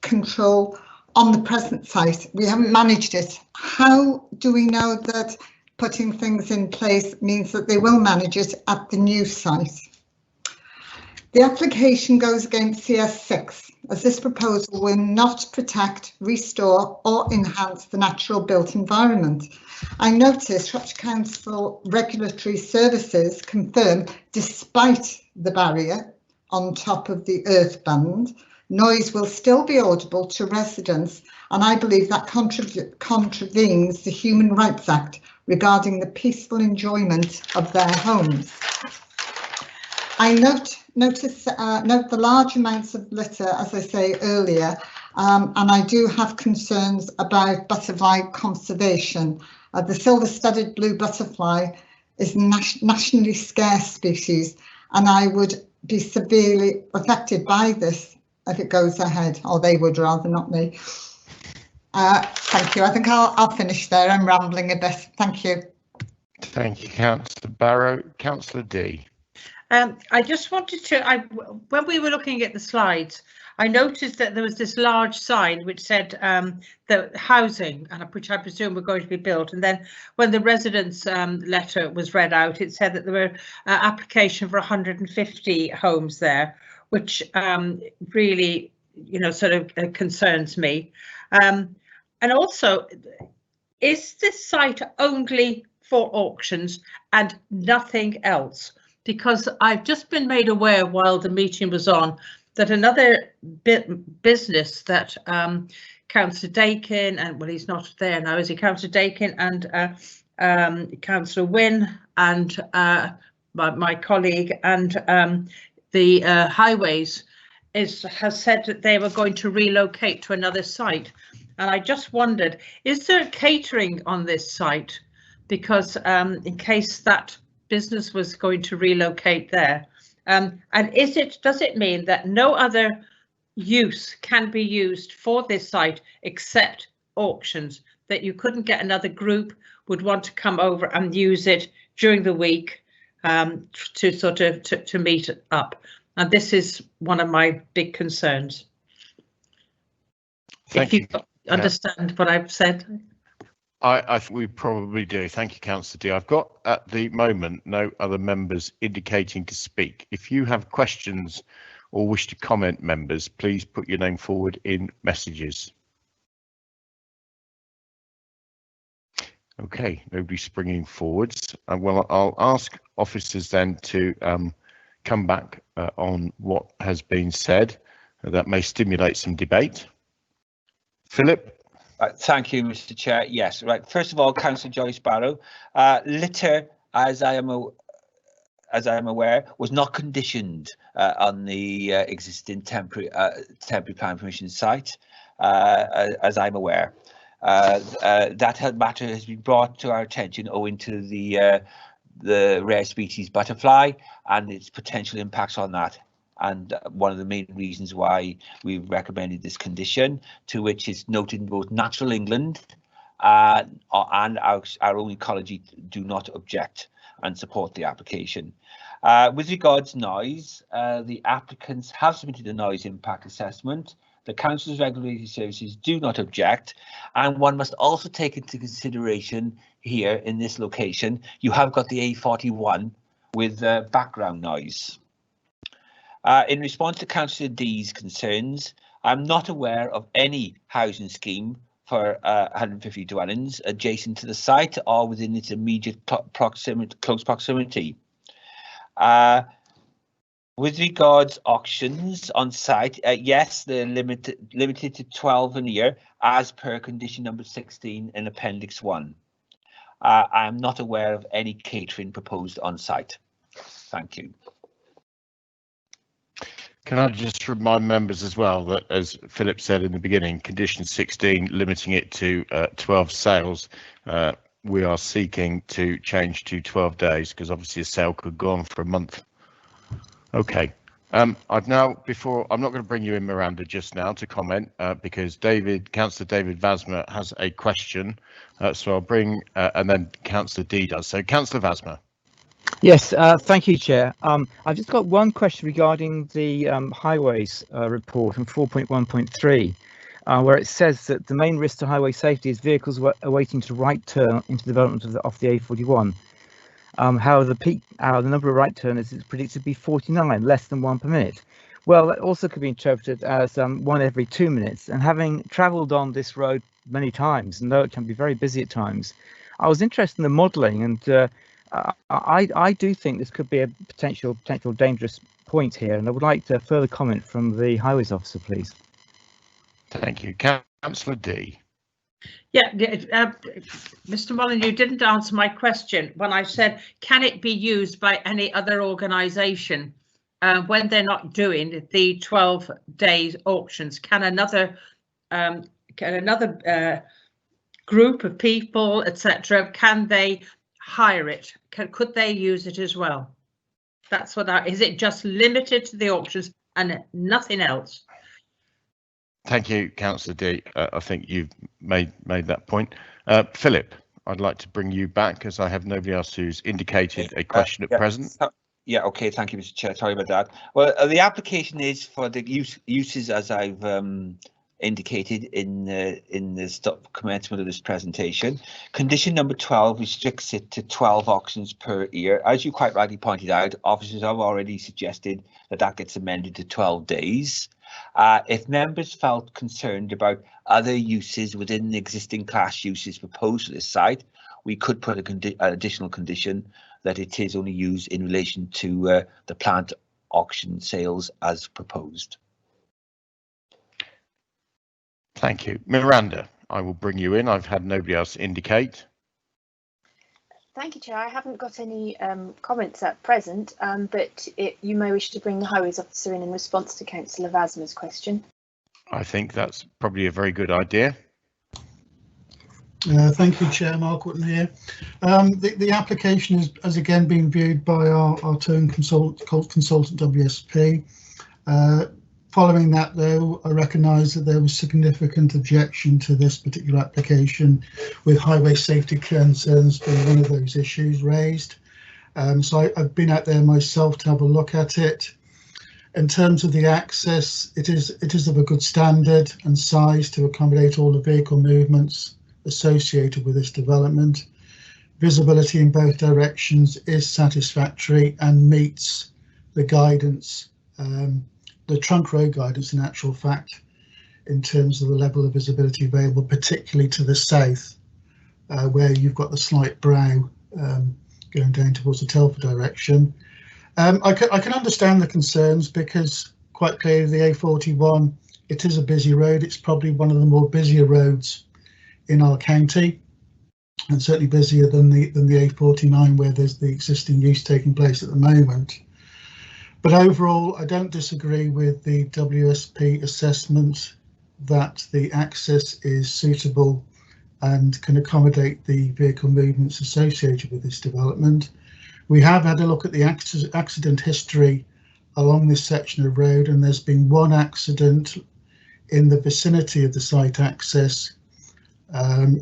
the present site? We haven't managed it. How do we know that putting things in place means that they will manage it at the new site? The application goes against CS6, as this proposal will not protect, restore or enhance the natural built environment. I noticed Shropshire Council Regulatory Services confirm, despite the barrier on top of the earth band, noise will still be audible to residents, and I believe that contravenes the Human Rights Act regarding the peaceful enjoyment of their homes. I note the large amounts of litter, as I say earlier, and I do have concerns about butterfly conservation. The silver-studded blue butterfly is a nationally scarce species, and I would be severely affected by this if it goes ahead, or they would rather, not me. Thank you. I think I'll finish there. I'm rambling a bit. Thank you. Thank you, Councillor Barrow. Councillor D. I just wanted to, when we were looking at the slides, I noticed that there was this large sign which said the housing, and which I presume were going to be built. And then when the residents' letter was read out, it said that there were application for 150 homes there, which really, sort of concerns me. And also, is this site only for auctions and nothing else? Because I've just been made aware while the meeting was on that another business that Councillor Dakin, and well, he's not there now, is he? Councillor Dakin and Councillor Wynne and my colleague and the Highways has said that they were going to relocate to another site. And I just wondered, is there catering on this site? Because in case that business was going to relocate there, and does it mean that no other use can be used for this site except auctions, that you couldn't get another group would want to come over and use it during the week to sort of to meet up? And this is one of my big concerns. Thank you. Understand what I've said? I think we probably do. Thank you, Councillor D. I've got at the moment no other members indicating to speak. If you have questions or wish to comment, members, please put your name forward in messages. Okay, nobody's springing forwards. Well, I'll ask officers then to come back on what has been said. That may stimulate some debate. Philip. Thank you, Mr. Chair. Yes, right. First of all, Councillor Joyce Barrow, litter, as I am aware, was not conditioned on the existing temporary plan permission site, as I'm aware. That matter has been brought to our attention owing to the rare species butterfly and its potential impacts on that. And one of the main reasons why we've recommended this condition, to which is noted in both Natural England and our own ecology do not object and support the application. With regards to noise, the applicants have submitted a noise impact assessment. The Council's regulatory services do not object, and one must also take into consideration here in this location, you have got the A41 with background noise. In response to Councillor D's concerns, I'm not aware of any housing scheme for 150 dwellings adjacent to the site or within its immediate close proximity. With regards auctions on site, yes, they're limited to 12 a year as per condition number 16 in Appendix 1. I am not aware of any catering proposed on site. Thank you. Can I just remind members as well that, as Philip said in the beginning, condition 16 limiting it to 12 sales, we are seeking to change to 12 days because obviously a sale could go on for a month. Okay. I've now, I'm not going to bring you in, Miranda, just now to comment because Councillor David Vasmer has a question. So I'll bring, and then Councillor D does. So Councillor Vasmer. Yes, thank you, Chair. I've just got one question regarding the highways report on 4.1.3, where it says that the main risk to highway safety is vehicles awaiting to right turn into the development of the A41. However, the number of right turners is predicted to be 49, less than 1 per minute. Well, that also could be interpreted as 1 every 2 minutes. And having travelled on this road many times, and though it can be very busy at times, I was interested in the modelling, and I do think this could be a potential dangerous point here. And I would like to further comment from the highways officer, please. Thank you, Councillor D. Yeah, Mr. Molyneux didn't answer my question when I said, can it be used by any other organisation when they're not doing the 12 days auctions? Can another group of people, etc., can they hire it? Could they use it as well? That's what is it just limited to the auctions and nothing else? Thank you, Councillor D. I think you've made that point. Philip, I'd like to bring you back as I have nobody else who's indicated a question at present. Yeah, okay, thank you, Mr. Chair. Sorry about that. Well, the application is for the uses as I've indicated in the commencement of this presentation. Condition number 12 restricts it to 12 auctions per year. As you quite rightly pointed out, officers have already suggested that gets amended to 12 days. If members felt concerned about other uses within the existing class uses proposed for this site, we could put an additional condition that it is only used in relation to the plant auction sales as proposed. Thank you. Miranda, I will bring you in. I've had nobody else indicate. Thank you, Chair. I haven't got any comments at present, but you may wish to bring the Highways Officer in response to Councillor Vasmer's question. I think that's probably a very good idea. Thank you, Chair. Mark Whitton here. The application has again been viewed by our turn consultant WSP. Following that, though, I recognise that there was significant objection to this particular application, with highway safety concerns being one of those issues raised. So I've been out there myself to have a look at it. In terms of the access, it is of a good standard and size to accommodate all the vehicle movements associated with this development. Visibility in both directions is satisfactory and meets the guidance, the trunk road guidance in actual fact, in terms of the level of visibility available, particularly to the south, where you've got the slight brow going down towards the Telford direction. I can understand the concerns because quite clearly the A41, it is a busy road. It's probably one of the more busier roads in our county, and certainly busier than the A49, where there's the existing use taking place at the moment. But overall, I don't disagree with the WSP assessment that the access is suitable and can accommodate the vehicle movements associated with this development. We have had a look at the accident history along this section of road, and there's been one accident in the vicinity of the site access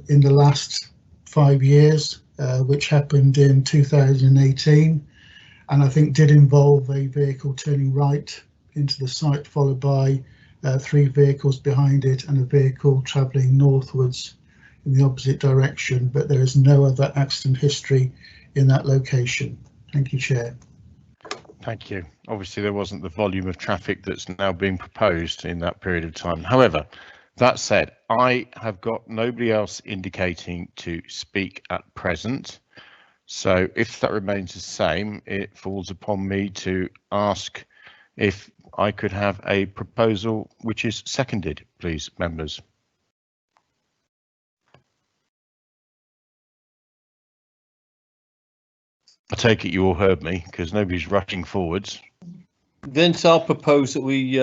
in the last 5 years, which happened in 2018. And I think did involve a vehicle turning right into the site, followed by 3 vehicles behind it and a vehicle travelling northwards in the opposite direction. But there is no other accident history in that location. Thank you, Chair. Thank you. Obviously, there wasn't the volume of traffic that's now being proposed in that period of time. However, that said, I have got nobody else indicating to speak at present. So if that remains the same, it falls upon me to ask If I could have a proposal which is seconded, please, members. I take it you all heard me because nobody's rushing forwards. Vince, I'll propose that we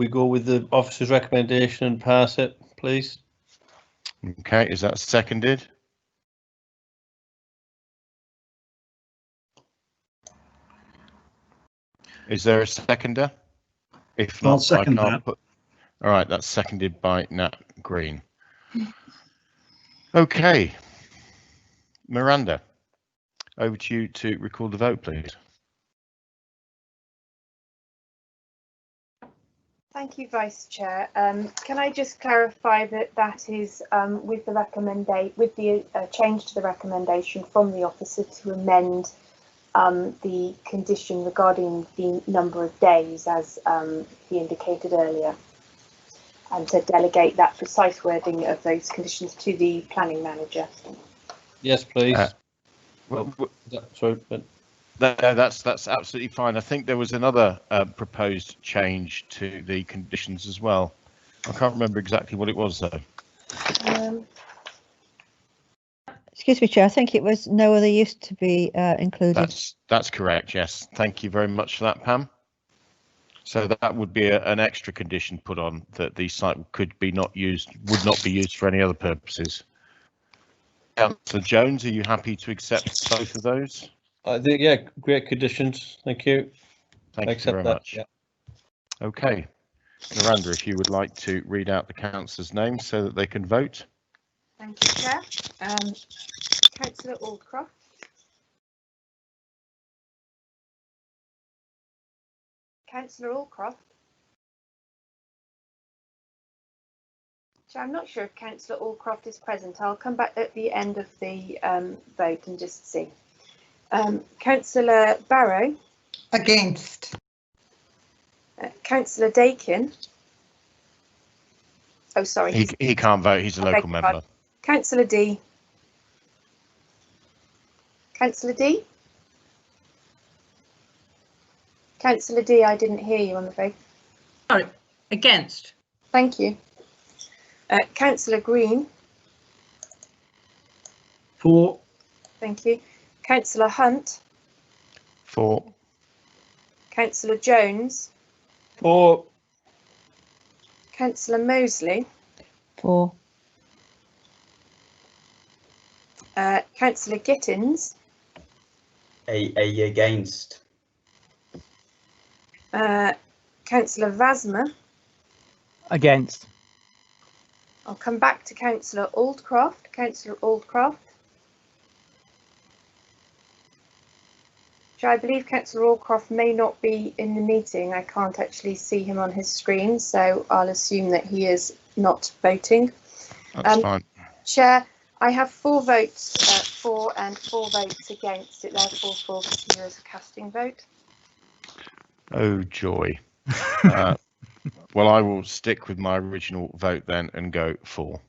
go with the officer's recommendation and pass it, please. Okay, is that seconded? Is there a seconder? If I'll not, I second can't that. put. All right, that's seconded by Nat Green. Okay, Miranda, over to you to record the vote, please. Thank you, Vice Chair. Can I just clarify that that is with the change to the recommendation from the officer to amend the condition regarding the number of days, as he indicated earlier, and to delegate that precise wording of those conditions to the planning manager. Yes, please. Sorry, but that's absolutely fine. I think there was another proposed change to the conditions as well. I can't remember exactly what it was though. Excuse me, Chair. I think it was no other use to be included. That's correct. Yes. Thank you very much for that, Pam. So that would be an extra condition put on, that the site would not be used for any other purposes. Councillor Jones, are you happy to accept both of those? I think, yeah, great conditions. Thank you. Thank you very much. Yeah. Okay. Miranda, if you would like to read out the councillors' names so that they can vote. Thank you, Chair. Councillor Aldcroft. Councillor Aldcroft. Chair, I'm not sure if Councillor Aldcroft is present. I'll come back at the end of the vote and just see. Councillor Barrow. Against. Councillor Dakin. Oh, sorry. He can't vote. He's a local member. Councillor D. Councillor D. Councillor D, I didn't hear you, I'm afraid. Sorry, against. Thank you. Councillor Green. For. Thank you. Councillor Hunt. For. Councillor Jones. For. Councillor Mosley. For. Councillor Gittins. Against. Councillor Vasmer. Against. I'll come back to Councillor Aldcroft. Councillor Aldcroft. I believe Councillor Aldcroft may not be in the meeting. I can't actually see him on his screen, so I'll assume that he is not voting. That's fine. Chair, I have 4 votes for and 4 votes against. It therefore falls to you as a casting vote. Oh, joy. Well, I will stick with my original vote then and go for.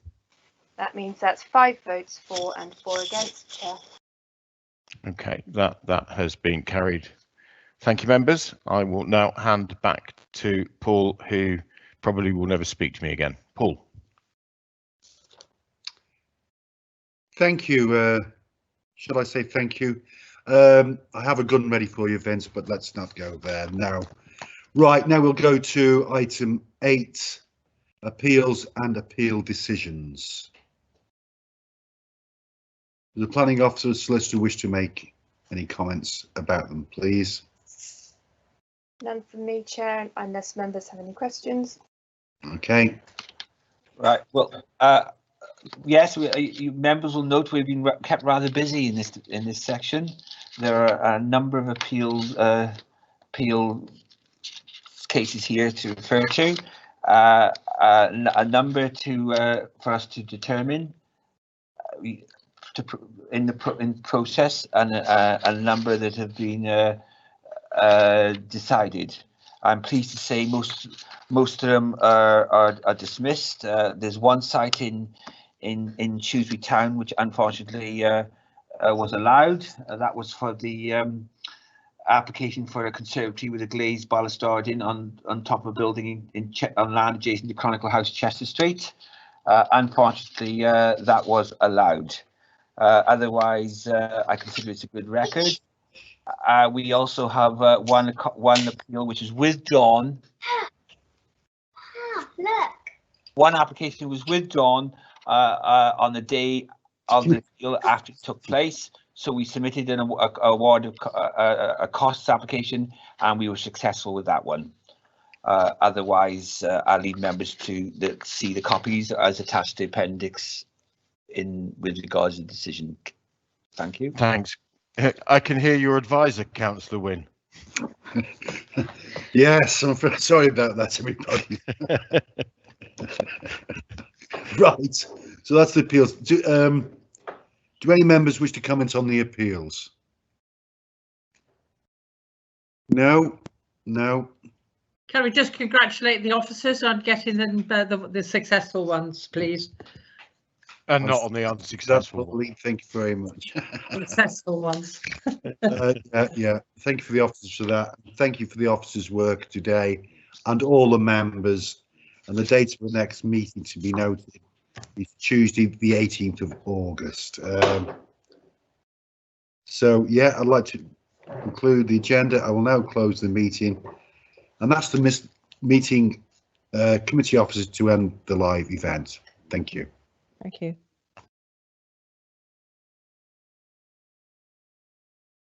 That means that's 5 votes for and 4 against, Chair. Okay, that has been carried. Thank you, members. I will now hand back to Paul, who probably will never speak to me again. Paul. Thank you. Shall I say thank you? I have a gun ready for you, Vince, but let's not go there now. Right, now we'll go to item 8, appeals and appeal decisions. The planning officer or solicitor wish to make any comments about them, please? None from me, Chair, unless members have any questions. Okay. Right. Well, yes, you members will note we've been kept rather busy in this section. There are a number of appeal cases here to refer to, a number for us to determine. In process, and a number that have been decided. I'm pleased to say most of them are dismissed. There's one site in Shrewsbury Town which unfortunately was allowed. That was for the application for a conservatory with a glazed balustrading on top of a building on land adjacent to Chronicle House, Chester Street. Unfortunately, that was allowed. Otherwise, I consider it's a good record. We also have one appeal which is withdrawn. Look. One application was withdrawn on the day of the appeal after it took place. So we submitted an award of a costs application, and we were successful with that one. Otherwise, I'll leave members to see the copies as attached to appendix with regards to the decision. Thank you. Thanks. I can hear your advisor, Councillor Wynne. Yes, I'm sorry about that, everybody. Right, so that's the appeals. Do any members wish to comment on the appeals? No. Can we just congratulate the officers on getting them the successful ones, please? And not on the unsuccessful ones. Thank you very much. Successful ones. Yeah, thank you for the officers for that. Thank you for the officers' work today and all the members. And the date of the next meeting to be noted is Tuesday, the 18th of August. So, yeah, I'd like to conclude the agenda. I will now close the meeting. And that's the meeting committee officers to end the live event. Thank you. Thank you.